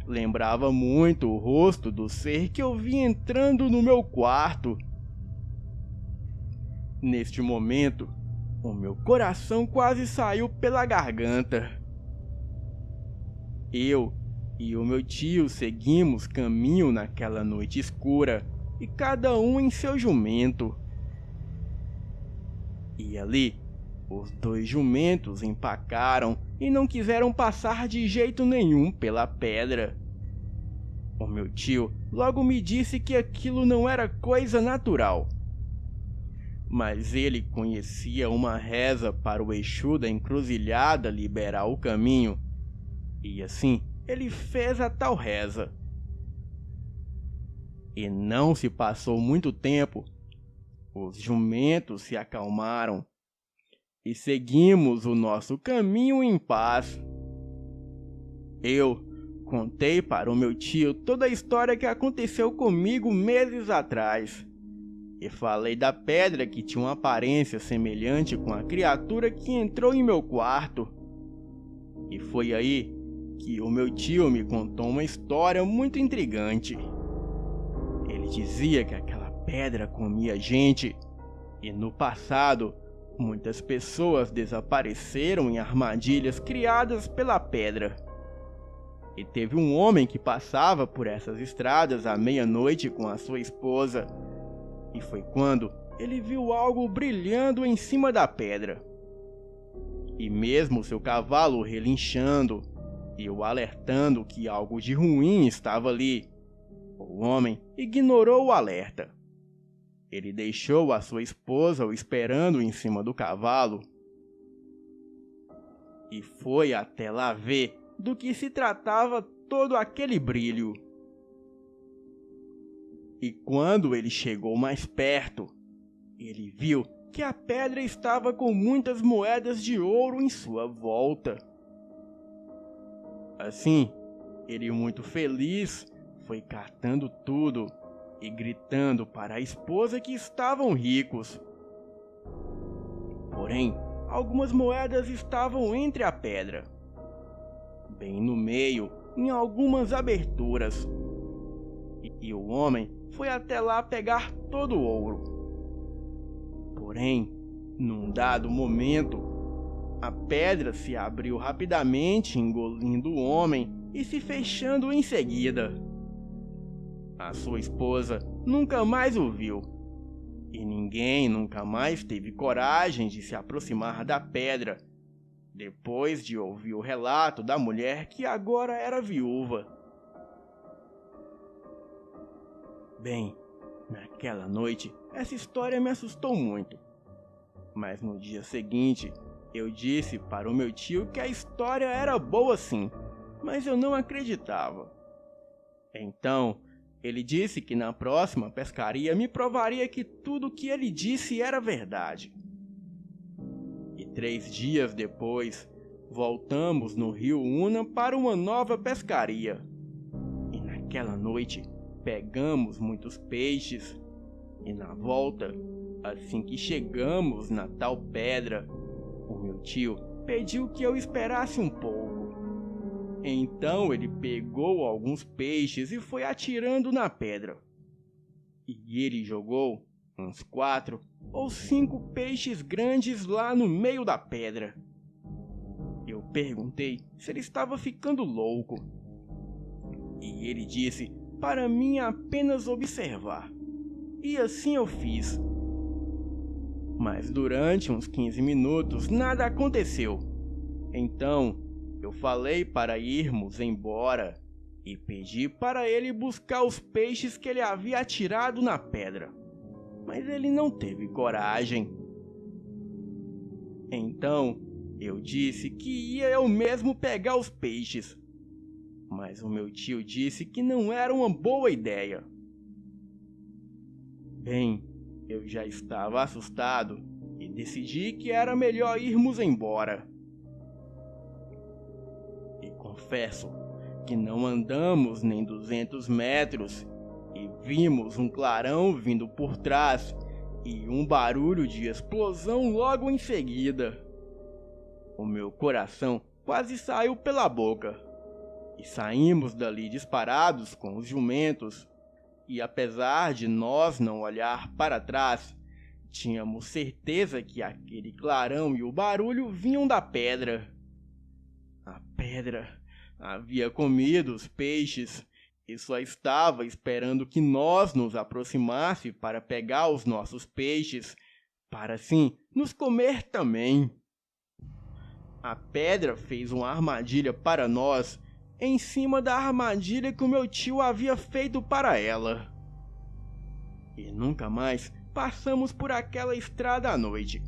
lembrava muito o rosto do ser que eu vi entrando no meu quarto. Neste momento, o meu coração quase saiu pela garganta. Eu e o meu tio seguimos caminho naquela noite escura, e cada um em seu jumento. E ali, os dois jumentos empacaram e não quiseram passar de jeito nenhum pela pedra. O meu tio logo me disse que aquilo não era coisa natural, mas ele conhecia uma reza para o Exu da encruzilhada liberar o caminho, e assim ele fez a tal reza. E não se passou muito tempo, os jumentos se acalmaram e seguimos o nosso caminho em paz. Eu contei para o meu tio toda a história que aconteceu comigo meses atrás, e falei da pedra que tinha uma aparência semelhante com a criatura que entrou em meu quarto. E foi aí que o meu tio me contou uma história muito intrigante. Ele dizia que aquela pedra comia gente, e no passado muitas pessoas desapareceram em armadilhas criadas pela pedra. E teve um homem que passava por essas estradas à meia-noite com a sua esposa, e foi quando ele viu algo brilhando em cima da pedra. E mesmo seu cavalo relinchando e o alertando que algo de ruim estava ali, o homem ignorou o alerta. Ele deixou a sua esposa o esperando em cima do cavalo e foi até lá ver do que se tratava todo aquele brilho. E quando ele chegou mais perto, ele viu que a pedra estava com muitas moedas de ouro em sua volta. Assim, ele muito feliz foi catando tudo e gritando para a esposa que estavam ricos. Porém, algumas moedas estavam entre a pedra, bem no meio, em algumas aberturas. E o homem foi até lá pegar todo o ouro. Porém, num dado momento, a pedra se abriu rapidamente, engolindo o homem e se fechando em seguida. A sua esposa nunca mais o viu, E ninguém nunca mais teve coragem de se aproximar da pedra, depois de ouvir o relato da mulher que agora era viúva. Bem, naquela noite, essa história me assustou muito. Mas no dia seguinte, eu disse para o meu tio que a história era boa sim, mas eu não acreditava. Então, ele disse que na próxima pescaria me provaria que tudo o que ele disse era verdade. E 3 dias depois, voltamos no rio Una para uma nova pescaria. E naquela noite, pegamos muitos peixes. E na volta, assim que chegamos na tal pedra, o meu tio pediu que eu esperasse um pouco. Então ele pegou alguns peixes e foi atirando na pedra. E ele jogou uns 4 ou 5 peixes grandes lá no meio da pedra. Eu perguntei se ele estava ficando louco. E ele disse para mim apenas observar. E assim eu fiz. Mas durante uns 15 minutos nada aconteceu. Então eu falei para irmos embora e pedi para ele buscar os peixes que ele havia atirado na pedra. Mas ele não teve coragem. Então eu disse que ia eu mesmo pegar os peixes. Mas o meu tio disse que não era uma boa ideia. Bem, eu já estava assustado e decidi que era melhor irmos embora. E confesso que não andamos nem 200 metros e vimos um clarão vindo por trás e um barulho de explosão logo em seguida. O meu coração quase saiu pela boca e saímos dali disparados com os jumentos. E apesar de nós não olhar para trás, tínhamos certeza que aquele clarão e o barulho vinham da pedra. A pedra havia comido os peixes e só estava esperando que nós nos aproximasse para pegar os nossos peixes, para assim nos comer também. A pedra fez uma armadilha para nós em cima da armadilha que o meu tio havia feito para ela. E nunca mais passamos por aquela estrada à noite.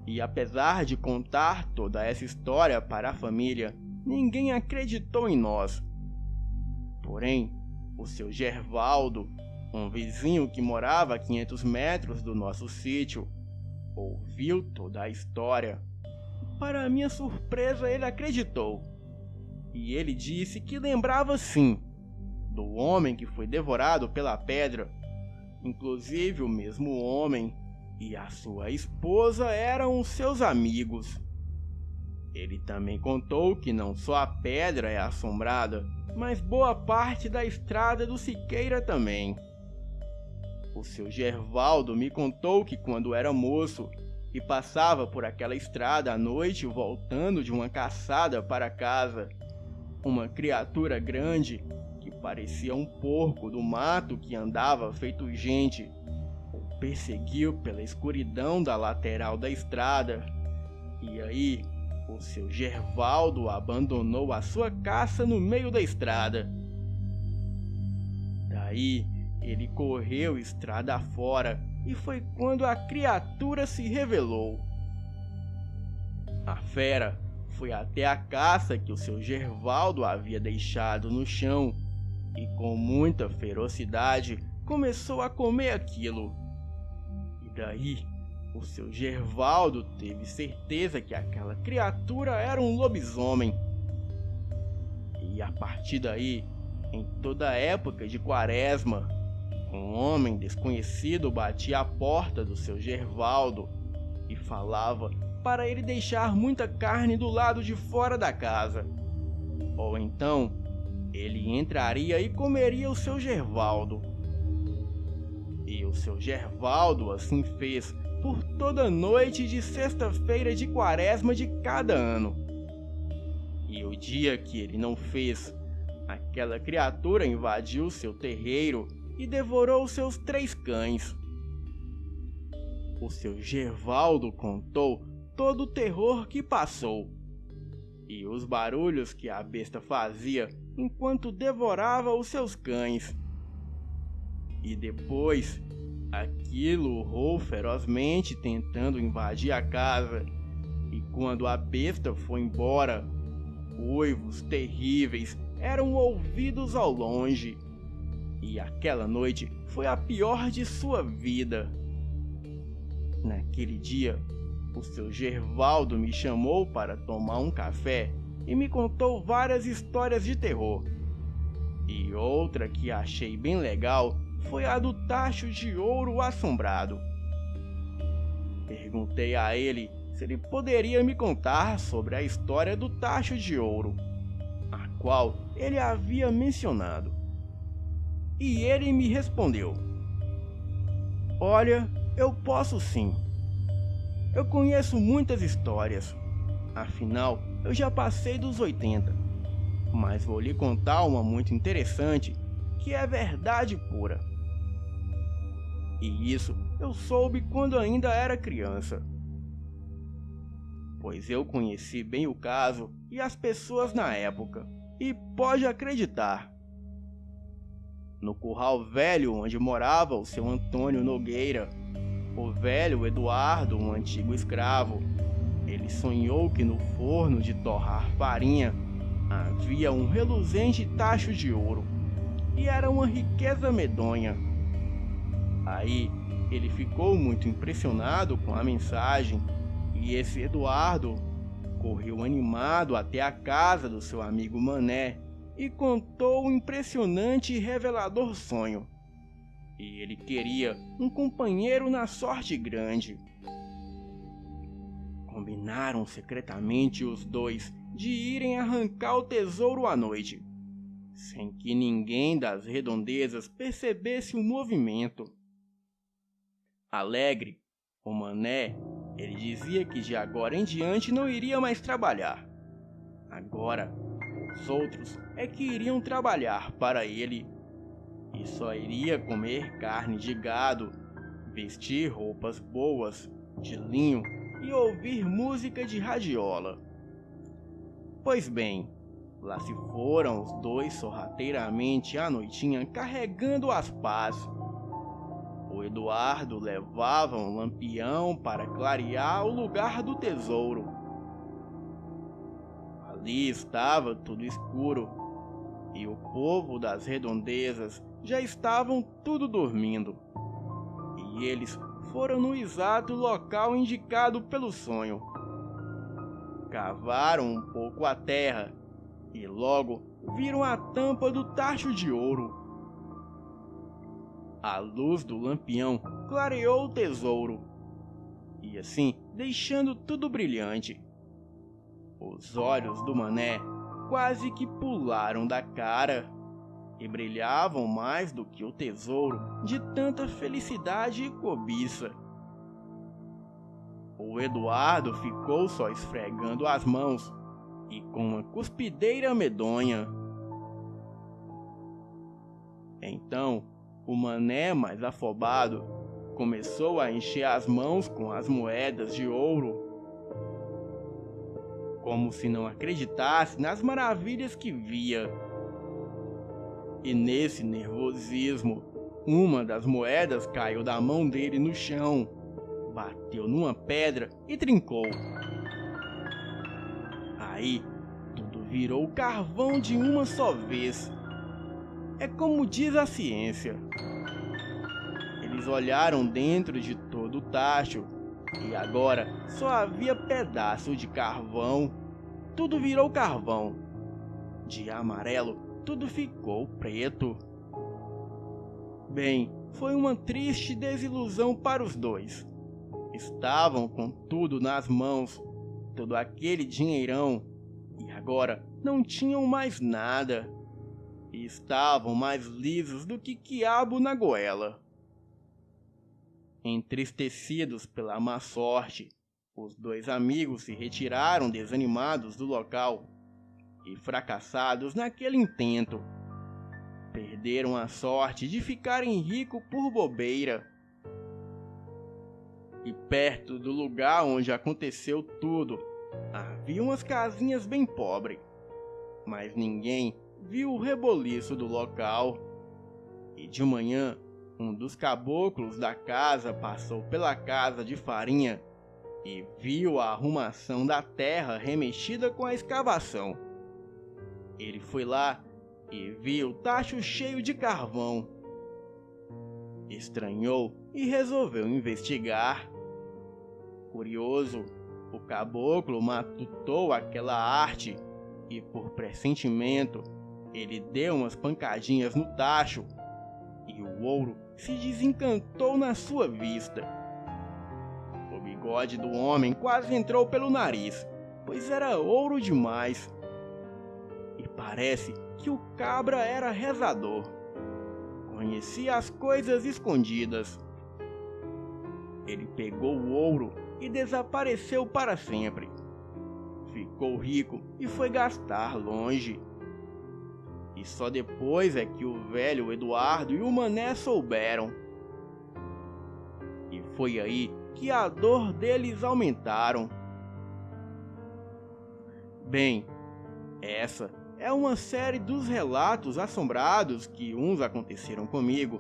E apesar de contar toda essa história para a família, ninguém acreditou em nós. Porém, o seu Gervaldo, um vizinho que morava a 500 metros do nosso sítio, ouviu toda a história. Para minha surpresa, ele acreditou. E ele disse que lembrava sim do homem que foi devorado pela pedra. Inclusive o mesmo homem e a sua esposa eram os seus amigos. Ele também contou que não só a pedra é assombrada, mas boa parte da estrada do Siqueira também. O seu Gervaldo me contou que quando era moço e passava por aquela estrada à noite voltando de uma caçada para casa, uma criatura grande, que parecia um porco do mato que andava feito gente, o perseguiu pela escuridão da lateral da estrada. E aí, o seu Gervaldo abandonou a sua caça no meio da estrada. Daí, ele correu estrada fora e foi quando a criatura se revelou. A fera foi até a caça que o seu Gervaldo havia deixado no chão e com muita ferocidade começou a comer aquilo. E daí o seu Gervaldo teve certeza que aquela criatura era um lobisomem. E a partir daí, em toda a época de Quaresma, um homem desconhecido batia à porta do seu Gervaldo e falava para ele deixar muita carne do lado de fora da casa. Ou então, ele entraria e comeria o seu Gervaldo. E o seu Gervaldo assim fez por toda noite de sexta-feira de Quaresma de cada ano. E o dia que ele não fez, aquela criatura invadiu seu terreiro e devorou seus 3 cães. o seu Gervaldo contou todo o terror que passou e os barulhos que a besta fazia enquanto devorava os seus cães. E depois, aquilo urrou ferozmente tentando invadir a casa, e quando a besta foi embora, uivos terríveis eram ouvidos ao longe, e aquela noite foi a pior de sua vida. Naquele dia, o seu Gervaldo me chamou para tomar um café e me contou várias histórias de terror. E outra que achei bem legal foi a do tacho de ouro assombrado. Perguntei a ele se ele poderia me contar sobre a história do tacho de ouro, a qual ele havia mencionado. E ele me respondeu: "Olha, eu posso sim. Eu conheço muitas histórias, afinal eu já passei dos 80, mas vou lhe contar uma muito interessante que é verdade pura. E isso eu soube quando ainda era criança, pois eu conheci bem o caso e as pessoas na época, e pode acreditar. No curral velho onde morava o seu Antônio Nogueira, o velho Eduardo, um antigo escravo, ele sonhou que no forno de torrar farinha havia um reluzente tacho de ouro, e era uma riqueza medonha. Aí ele ficou muito impressionado com a mensagem, e esse Eduardo correu animado até a casa do seu amigo Mané e contou um impressionante e revelador sonho. E ele queria um companheiro na sorte grande. Combinaram secretamente os dois de irem arrancar o tesouro à noite, sem que ninguém das redondezas percebesse o movimento. Alegre, o Mané, ele dizia que de agora em diante não iria mais trabalhar. Agora, os outros é que iriam trabalhar para ele, e só iria comer carne de gado, vestir roupas boas, de linho, e ouvir música de radiola. Pois bem, lá se foram os dois sorrateiramente à noitinha carregando as pás. O Eduardo levava um lampião para clarear o lugar do tesouro. Ali estava tudo escuro, e o povo das redondezas já estavam tudo dormindo. E eles foram no exato local indicado pelo sonho. Cavaram um pouco a terra e logo viram a tampa do tacho de ouro. A luz do lampião clareou o tesouro, e assim deixando tudo brilhante. Os olhos do Mané quase que pularam da cara e brilhavam mais do que o tesouro de tanta felicidade e cobiça. O Eduardo ficou só esfregando as mãos e com uma cuspideira medonha. Então, o Mané, mais afobado, começou a encher as mãos com as moedas de ouro, como se não acreditasse nas maravilhas que via. E nesse nervosismo, uma das moedas caiu da mão dele no chão, bateu numa pedra e trincou. Aí, tudo virou carvão de uma só vez. É como diz a ciência. Eles olharam dentro de todo o tacho e agora só havia pedaço de carvão. Tudo virou carvão. De amarelo, tudo ficou preto. Bem, foi uma triste desilusão para os dois. Estavam com tudo nas mãos, todo aquele dinheirão, e agora não tinham mais nada. E estavam mais lisos do que quiabo na goela. Entristecidos pela má sorte, os dois amigos se retiraram desanimados do local e fracassados naquele intento. Perderam a sorte de ficarem ricos por bobeira. E perto do lugar onde aconteceu tudo, havia umas casinhas bem pobres. Mas ninguém viu o reboliço do local. E de manhã, um dos caboclos da casa passou pela casa de farinha e viu a arrumação da terra remexida com a escavação. Ele foi lá e viu o tacho cheio de carvão. Estranhou e resolveu investigar. Curioso, o caboclo matutou aquela arte e, por pressentimento, ele deu umas pancadinhas no tacho e o ouro se desencantou na sua vista. O bigode do homem quase entrou pelo nariz, pois era ouro demais. E parece que o cabra era rezador. Conhecia as coisas escondidas. Ele pegou o ouro e desapareceu para sempre. Ficou rico e foi gastar longe. E só depois é que o velho Eduardo e o Mané souberam. E foi aí que a dor deles aumentaram. Bem, essa é uma série dos relatos assombrados que uns aconteceram comigo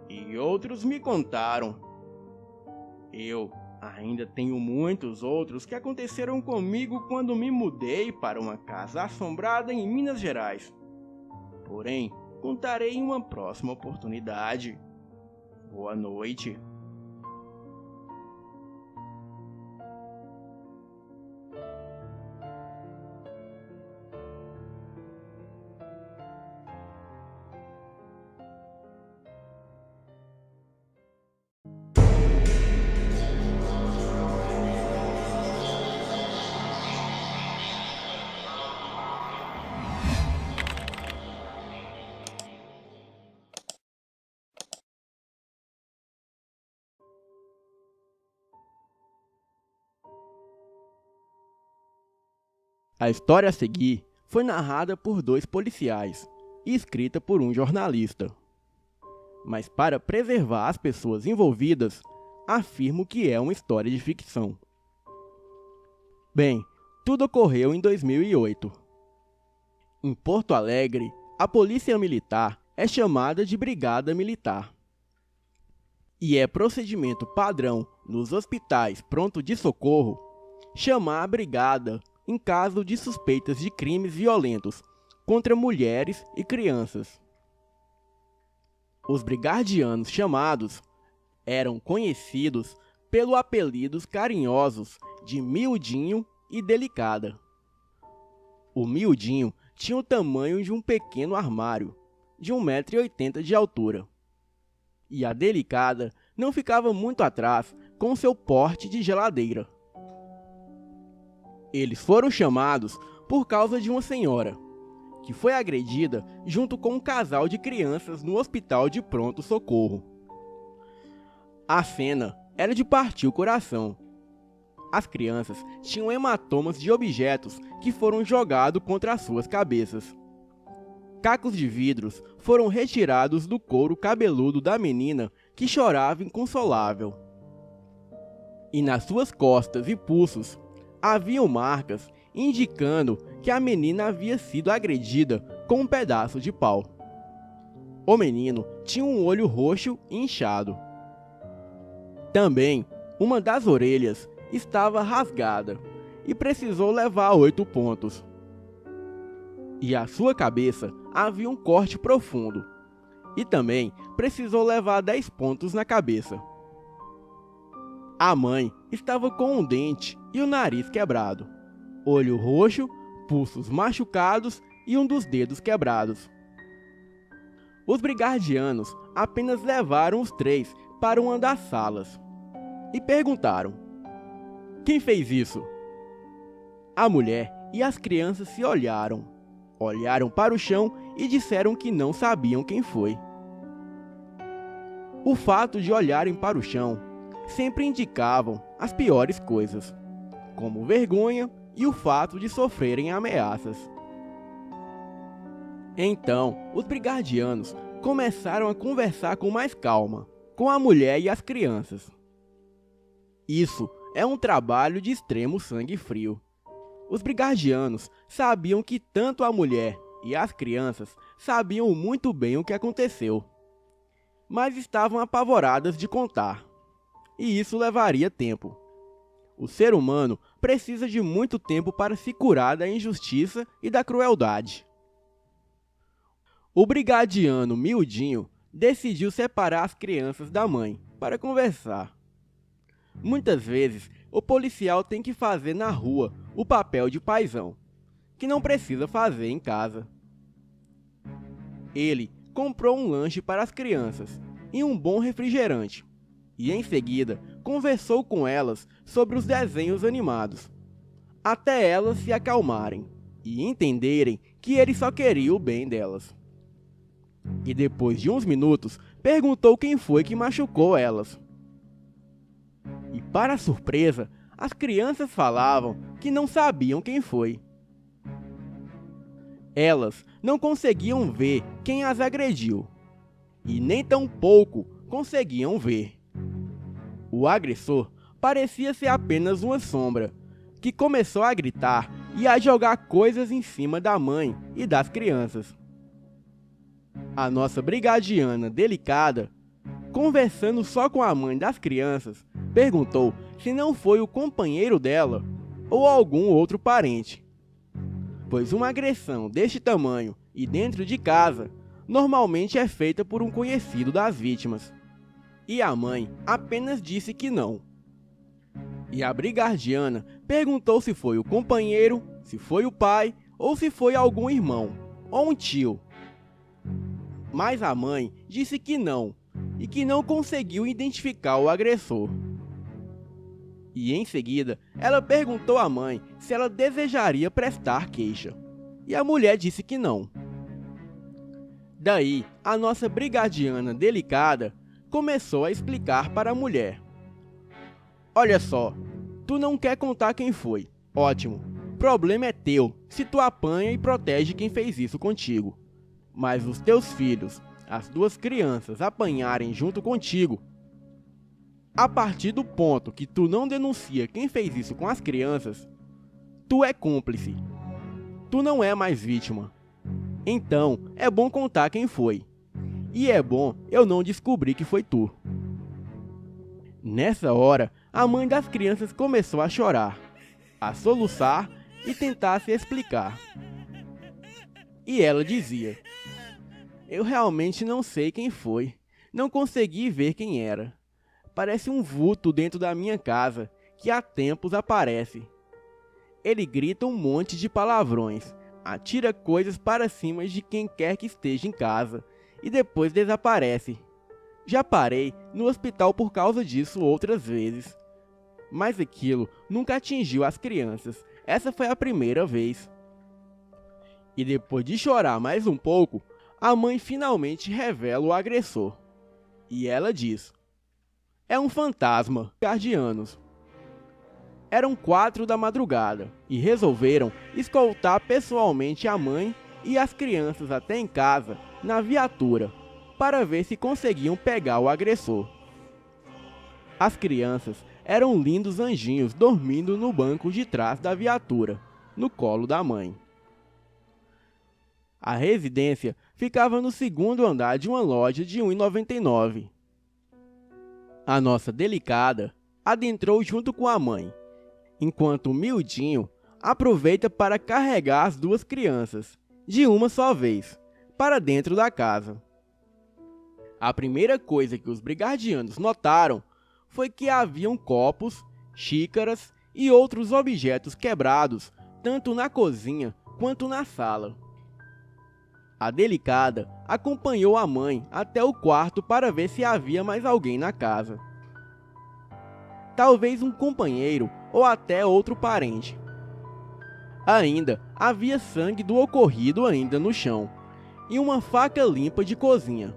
e outros me contaram. Eu ainda tenho muitos outros que aconteceram comigo quando me mudei para uma casa assombrada em Minas Gerais. Porém, contarei em uma próxima oportunidade. Boa noite. A história a seguir foi narrada por 2 policiais e escrita por um jornalista. Mas para preservar as pessoas envolvidas, afirmo que é uma história de ficção. Bem, tudo ocorreu em 2008. Em Porto Alegre, a polícia militar é chamada de Brigada Militar. E é procedimento padrão nos hospitais pronto de socorro chamar a brigada em caso de suspeitas de crimes violentos contra mulheres e crianças. Os brigadianos chamados eram conhecidos pelo apelidos carinhosos de Miudinho e Delicada. O Miudinho tinha o tamanho de um pequeno armário, de 1,80 m de altura. E a Delicada não ficava muito atrás com seu porte de geladeira. Eles foram chamados por causa de uma senhora, que foi agredida junto com um casal de crianças no hospital de pronto-socorro. A cena era de partir o coração. As crianças tinham hematomas de objetos que foram jogados contra as suas cabeças. Cacos de vidros foram retirados do couro cabeludo da menina que chorava inconsolável. E nas suas costas e pulsos haviam marcas indicando que a menina havia sido agredida com um pedaço de pau. O menino tinha um olho roxo e inchado. Também, uma das orelhas estava rasgada e precisou levar 8 pontos. E a sua cabeça havia um corte profundo e também precisou levar 10 pontos na cabeça. A mãe estava com um dente e o nariz quebrado, olho roxo, pulsos machucados e um dos dedos quebrados. Os brigadianos apenas levaram os 3 para uma das salas e perguntaram: quem fez isso? A mulher e as crianças se olharam para o chão e disseram que não sabiam quem foi. O fato de olharem para o chão sempre indicavam as piores coisas, como vergonha e o fato de sofrerem ameaças. Então, os brigadianos começaram a conversar com mais calma com a mulher e as crianças. Isso é um trabalho de extremo sangue frio. Os brigadianos sabiam que tanto a mulher e as crianças sabiam muito bem o que aconteceu, mas estavam apavoradas de contar, e isso levaria tempo. O ser humano precisa de muito tempo para se curar da injustiça e da crueldade. O brigadiano miudinho decidiu separar as crianças da mãe para conversar. Muitas vezes, o policial tem que fazer na rua o papel de paizão, que não precisa fazer em casa. Ele comprou um lanche para as crianças e um bom refrigerante, e em seguida conversou com elas sobre os desenhos animados, até elas se acalmarem e entenderem que ele só queria o bem delas. E depois de uns minutos, perguntou quem foi que machucou elas. E para surpresa, as crianças falavam que não sabiam quem foi. Elas não conseguiam ver quem as agrediu, e nem tampouco conseguiam ver. O agressor parecia ser apenas uma sombra, que começou a gritar e a jogar coisas em cima da mãe e das crianças. A nossa brigadiana delicada, conversando só com a mãe das crianças, perguntou se não foi o companheiro dela ou algum outro parente, pois uma agressão deste tamanho e dentro de casa normalmente é feita por um conhecido das vítimas. E a mãe apenas disse que não. E a brigadiana perguntou se foi o companheiro, se foi o pai ou se foi algum irmão ou um tio. Mas a mãe disse que não e que não conseguiu identificar o agressor. E em seguida, ela perguntou à mãe se ela desejaria prestar queixa. E a mulher disse que não. Daí, a nossa brigadiana delicada começou a explicar para a mulher. Olha só, tu não quer contar quem foi. Ótimo. Problema é teu, se tu apanha e protege quem fez isso contigo. Mas os teus filhos, as duas crianças, apanharem junto contigo, a partir do ponto que tu não denuncia quem fez isso com as crianças, tu é cúmplice. Tu não é mais vítima. Então, é bom contar quem foi. E é bom eu não descobrir que foi tu. Nessa hora, a mãe das crianças começou a chorar, a soluçar e tentar se explicar. E ela dizia: eu realmente não sei quem foi. Não consegui ver quem era. Parece um vulto dentro da minha casa, que há tempos aparece. Ele grita um monte de palavrões, atira coisas para cima de quem quer que esteja em casa, e depois desaparece. Já parei no hospital por causa disso outras vezes. Mas aquilo nunca atingiu as crianças. Essa foi a primeira vez. E depois de chorar mais um pouco, a mãe finalmente revela o agressor. E ela diz: é um fantasma, guardianos. Eram 4 da madrugada e resolveram escoltar pessoalmente a mãe e as crianças até em casa, na viatura, para ver se conseguiam pegar o agressor. As crianças eram lindos anjinhos dormindo no banco de trás da viatura, no colo da mãe. A residência ficava no segundo andar de uma loja de R$ 1,99. A nossa delicada adentrou junto com a mãe, enquanto o miudinho aproveita para carregar as duas crianças, de uma só vez, para dentro da casa. A primeira coisa que os brigadianos notaram foi que haviam copos, xícaras e outros objetos quebrados, tanto na cozinha quanto na sala. A delicada acompanhou a mãe até o quarto para ver se havia mais alguém na casa. Talvez um companheiro ou até outro parente. Ainda havia sangue do ocorrido ainda no chão e uma faca limpa de cozinha.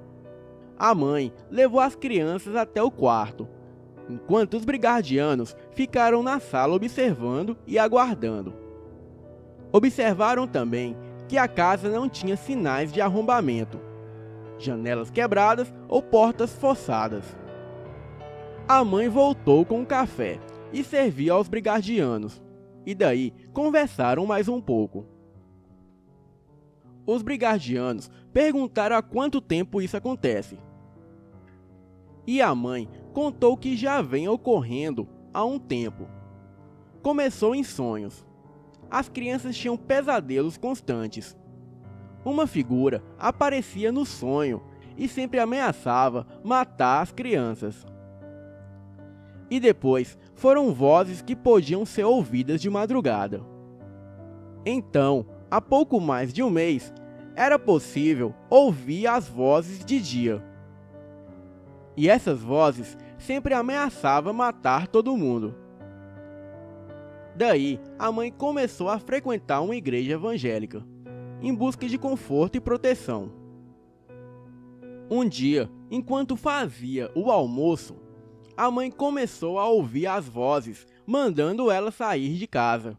A mãe levou as crianças até o quarto, enquanto os brigadianos ficaram na sala observando e aguardando. Observaram também que a casa não tinha sinais de arrombamento, janelas quebradas ou portas forçadas. A mãe voltou com o café e serviu aos brigardianos, e daí conversaram mais um pouco. Os brigardianos perguntaram há quanto tempo isso acontece. E a mãe contou que já vem ocorrendo há um tempo. Começou em sonhos. As crianças tinham pesadelos constantes. Uma figura aparecia no sonho e sempre ameaçava matar as crianças. E depois foram vozes que podiam ser ouvidas de madrugada. Então, há pouco mais de um mês, era possível ouvir as vozes de dia. E essas vozes sempre ameaçavam matar todo mundo. Daí, a mãe começou a frequentar uma igreja evangélica, em busca de conforto e proteção. Um dia, enquanto fazia o almoço, a mãe começou a ouvir as vozes, mandando ela sair de casa.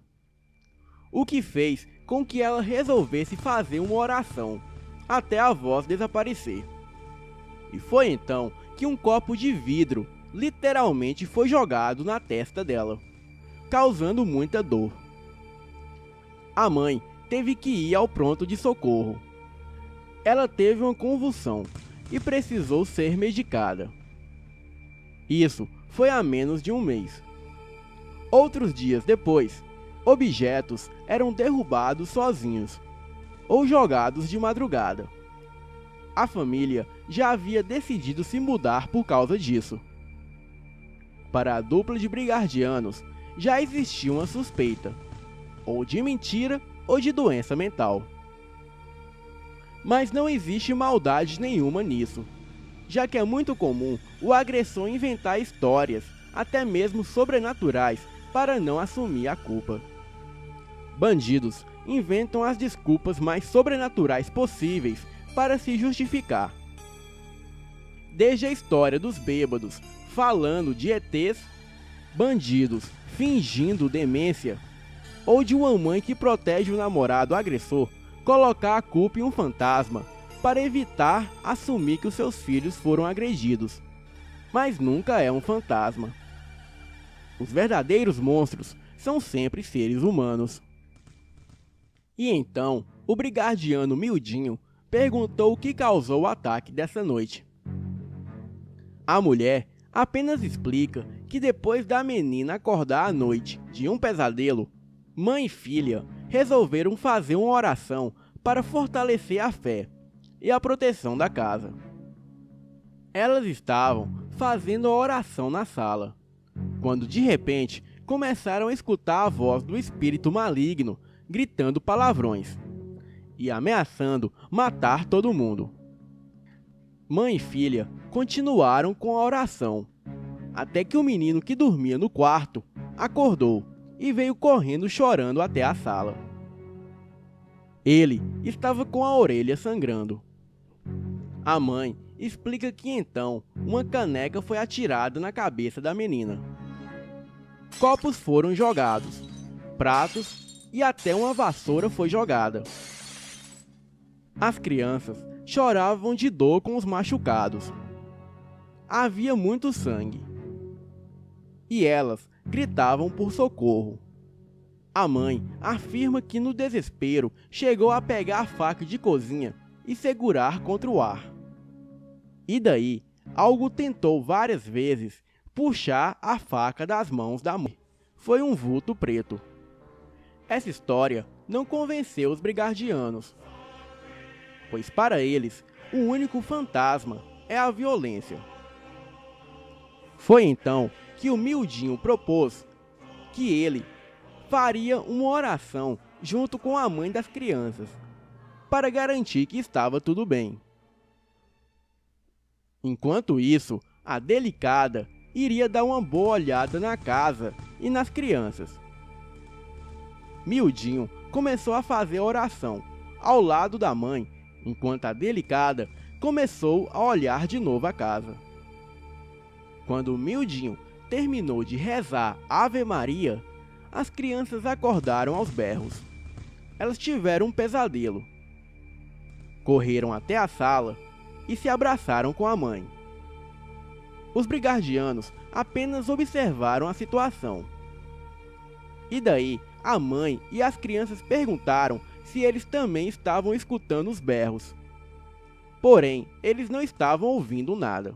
O que fez com que ela resolvesse fazer uma oração, até a voz desaparecer. E foi então que um copo de vidro literalmente foi jogado na testa dela, causando muita dor. A mãe teve que ir ao pronto de socorro. Ela teve uma convulsão e precisou ser medicada. Isso foi há menos de um mês. Outros dias depois, objetos eram derrubados sozinhos ou jogados de madrugada. A família já havia decidido se mudar por causa disso. Para a dupla de brigardianos, já existia uma suspeita, ou de mentira ou de doença mental. Mas não existe maldade nenhuma nisso, já que é muito comum o agressor inventar histórias, até mesmo sobrenaturais, para não assumir a culpa. Bandidos inventam as desculpas mais sobrenaturais possíveis para se justificar. Desde a história dos bêbados falando de ETs, bandidos fingindo demência, ou de uma mãe que protege o namorado agressor colocar a culpa em um fantasma para evitar assumir que os seus filhos foram agredidos. Mas nunca é um fantasma. Os verdadeiros monstros são sempre seres humanos. E então, o brigardiano Mildinho perguntou o que causou o ataque dessa noite. A mulher apenas explica que depois da menina acordar à noite de um pesadelo, mãe e filha resolveram fazer uma oração para fortalecer a fé e a proteção da casa. Elas estavam fazendo a oração na sala, quando de repente começaram a escutar a voz do espírito maligno gritando palavrões e ameaçando matar todo mundo. Mãe e filha continuaram com a oração, até que o menino que dormia no quarto acordou e veio correndo chorando até a sala. Ele estava com a orelha sangrando. A mãe explica que então uma caneca foi atirada na cabeça da menina. Copos foram jogados, pratos e até uma vassoura foi jogada. As crianças choravam de dor com os machucados. Havia muito sangue. E elas gritavam por socorro. A mãe afirma que no desespero chegou a pegar a faca de cozinha e segurar contra o ar. E daí, algo tentou várias vezes puxar a faca das mãos da mãe. Foi um vulto preto. Essa história não convenceu os brigardianos, pois para eles, o único fantasma é a violência. Foi então que o Mildinho propôs que ele faria uma oração junto com a mãe das crianças, para garantir que estava tudo bem. Enquanto isso, a delicada iria dar uma boa olhada na casa e nas crianças. Mildinho começou a fazer a oração ao lado da mãe, enquanto a delicada começou a olhar de novo a casa. Quando Mildinho terminou de rezar Ave Maria, as crianças acordaram aos berros. Elas tiveram um pesadelo. Correram até a sala e se abraçaram com a mãe. Os brigardianos apenas observaram a situação. E daí, a mãe e as crianças perguntaram se eles também estavam escutando os berros. Porém, eles não estavam ouvindo nada.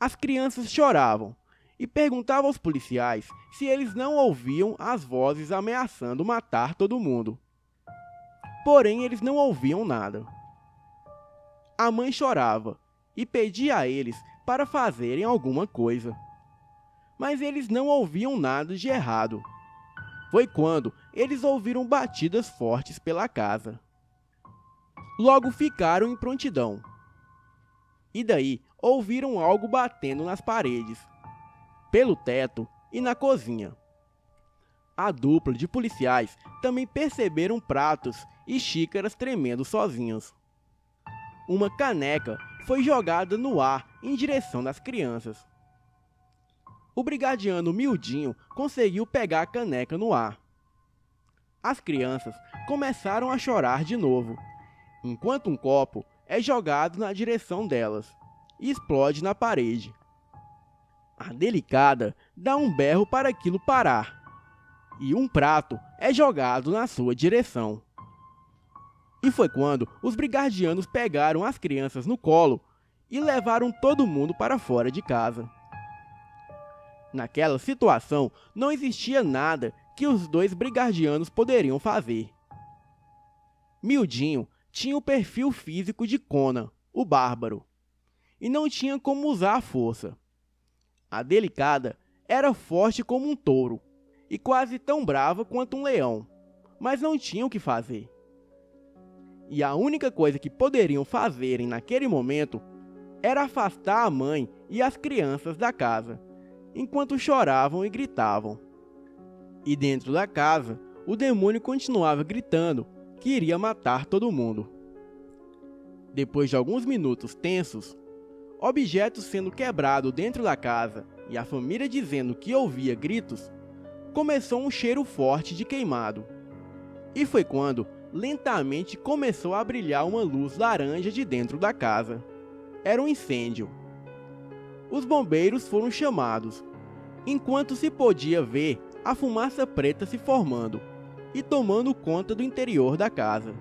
As crianças choravam e perguntavam aos policiais se eles não ouviam as vozes ameaçando matar todo mundo. Porém, eles não ouviam nada. A mãe chorava e pedia a eles para fazerem alguma coisa. Mas eles não ouviam nada de errado. Foi quando eles ouviram batidas fortes pela casa. Logo ficaram em prontidão. E daí ouviram algo batendo nas paredes, pelo teto e na cozinha. A dupla de policiais também perceberam pratos e xícaras tremendo sozinhos. Uma caneca foi jogada no ar em direção das crianças. O brigadiano Mildinho conseguiu pegar a caneca no ar. As crianças começaram a chorar de novo, enquanto um copo é jogado na direção delas e explode na parede. A Delicada dá um berro para aquilo parar, e um prato é jogado na sua direção. E foi quando os brigardianos pegaram as crianças no colo e levaram todo mundo para fora de casa. Naquela situação, não existia nada que os dois brigardianos poderiam fazer. Mildinho tinha o perfil físico de Conan, o bárbaro, e não tinha como usar a força. A Delicada era forte como um touro e quase tão brava quanto um leão, mas não tinha o que fazer. E a única coisa que poderiam fazerem naquele momento era afastar a mãe e as crianças da casa, enquanto choravam e gritavam. E dentro da casa, o demônio continuava gritando que iria matar todo mundo. Depois de alguns minutos tensos, objetos sendo quebrados dentro da casa e a família dizendo que ouvia gritos, começou um cheiro forte de queimado. E foi quando, lentamente, começou a brilhar uma luz laranja de dentro da casa. Era um incêndio. Os bombeiros foram chamados, enquanto se podia ver a fumaça preta se formando e tomando conta do interior da casa.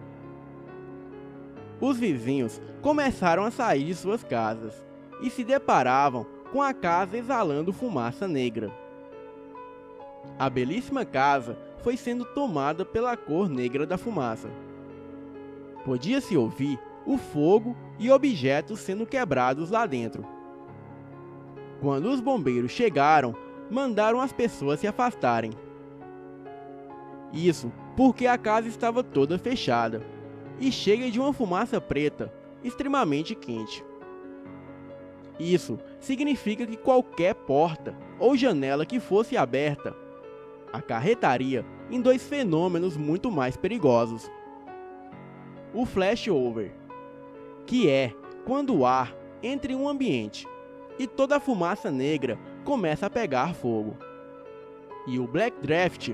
Os vizinhos começaram a sair de suas casas e se deparavam com a casa exalando fumaça negra. A belíssima casa foi sendo tomada pela cor negra da fumaça. Podia-se ouvir o fogo e objetos sendo quebrados lá dentro. Quando os bombeiros chegaram, mandaram as pessoas se afastarem. Isso porque a casa estava toda fechada e cheia de uma fumaça preta extremamente quente. Isso significa que qualquer porta ou janela que fosse aberta acarretaria em dois fenômenos muito mais perigosos. O flashover, que é quando o ar entra em um ambiente e toda a fumaça negra começa a pegar fogo. E o black draft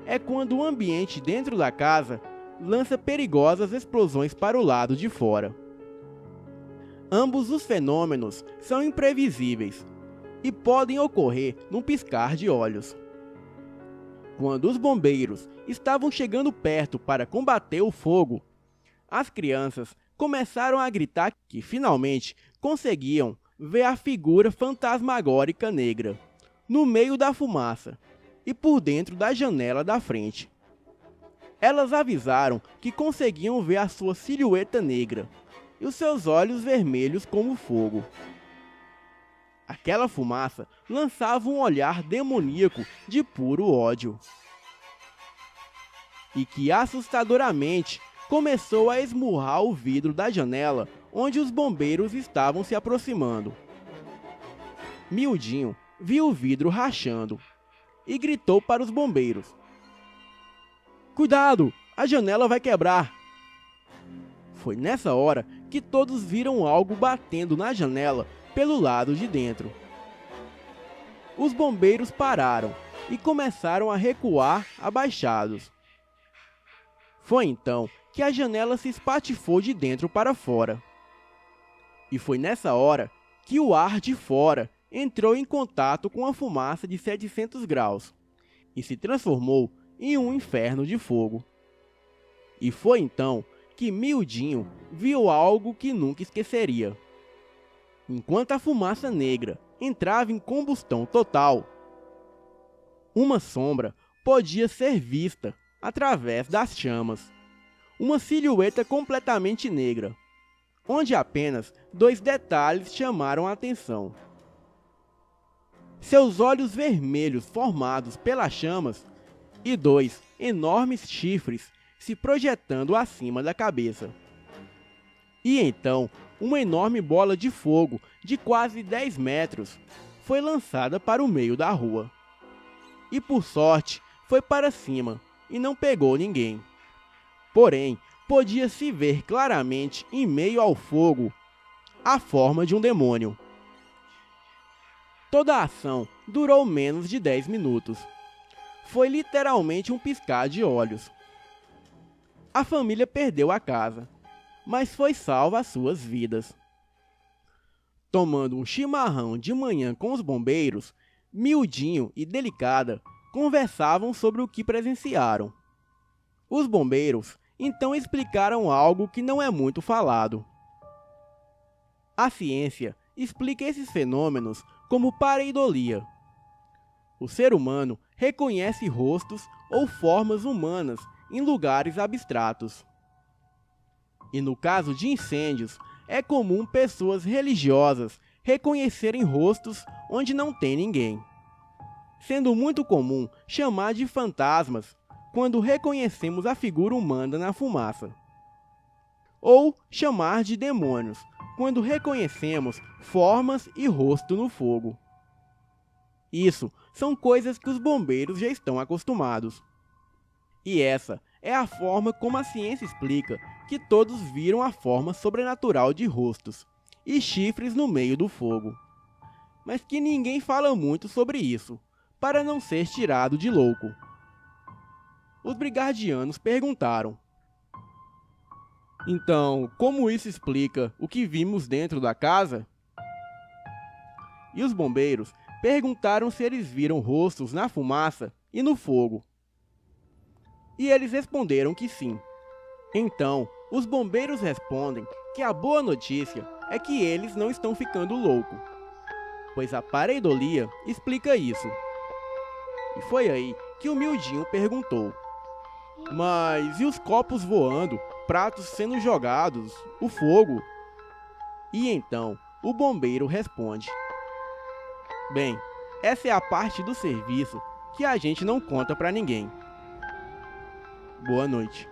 é quando o ambiente dentro da casa lança perigosas explosões para o lado de fora. Ambos os fenômenos são imprevisíveis e podem ocorrer num piscar de olhos. Quando os bombeiros estavam chegando perto para combater o fogo, as crianças começaram a gritar que finalmente conseguiam ver a figura fantasmagórica negra no meio da fumaça e por dentro da janela da frente. Elas avisaram que conseguiam ver a sua silhueta negra e os seus olhos vermelhos como fogo. Aquela fumaça lançava um olhar demoníaco de puro ódio. E que assustadoramente começou a esmurrar o vidro da janela onde os bombeiros estavam se aproximando. Mildinho viu o vidro rachando e gritou para os bombeiros: "Cuidado, a janela vai quebrar!" Foi nessa hora que todos viram algo batendo na janela pelo lado de dentro. Os bombeiros pararam e começaram a recuar abaixados. Foi então que a janela se espatifou de dentro para fora. E foi nessa hora que o ar de fora entrou em contato com a fumaça de 700 graus e se transformou em um inferno de fogo. E foi então que Mildinho viu algo que nunca esqueceria. Enquanto a fumaça negra entrava em combustão total, uma sombra podia ser vista através das chamas. Uma silhueta completamente negra, onde apenas 2 detalhes chamaram a atenção. Seus olhos vermelhos formados pelas chamas e 2 enormes chifres se projetando acima da cabeça. E então, uma enorme bola de fogo de quase 10 metros foi lançada para o meio da rua. E por sorte, foi para cima e não pegou ninguém. Porém, podia-se ver claramente em meio ao fogo a forma de um demônio. Toda a ação durou menos de 10 minutos. Foi literalmente um piscar de olhos. A família perdeu a casa, mas foi salva as suas vidas. Tomando um chimarrão de manhã com os bombeiros, Mildinho e Delicada conversavam sobre o que presenciaram. Os bombeiros então explicaram algo que não é muito falado. A ciência explica esses fenômenos como pareidolia. O ser humano reconhece rostos ou formas humanas em lugares abstratos. E no caso de incêndios, é comum pessoas religiosas reconhecerem rostos onde não tem ninguém, sendo muito comum chamar de fantasmas quando reconhecemos a figura humana na fumaça, ou chamar de demônios quando reconhecemos formas e rosto no fogo. Isso são coisas que os bombeiros já estão acostumados. E essa é a forma como a ciência explica que todos viram a forma sobrenatural de rostos e chifres no meio do fogo. Mas que ninguém fala muito sobre isso, para não ser tirado de louco. Os brigadianos perguntaram: então, como isso explica o que vimos dentro da casa? E os bombeiros perguntaram se eles viram rostos na fumaça e no fogo. E eles responderam que sim. Então, os bombeiros respondem que a boa notícia é que eles não estão ficando loucos, pois a pareidolia explica isso. E foi aí que o Mildinho perguntou: mas e os copos voando, pratos sendo jogados, o fogo? E então, o bombeiro responde: bem, essa é a parte do serviço que a gente não conta pra ninguém. Boa noite.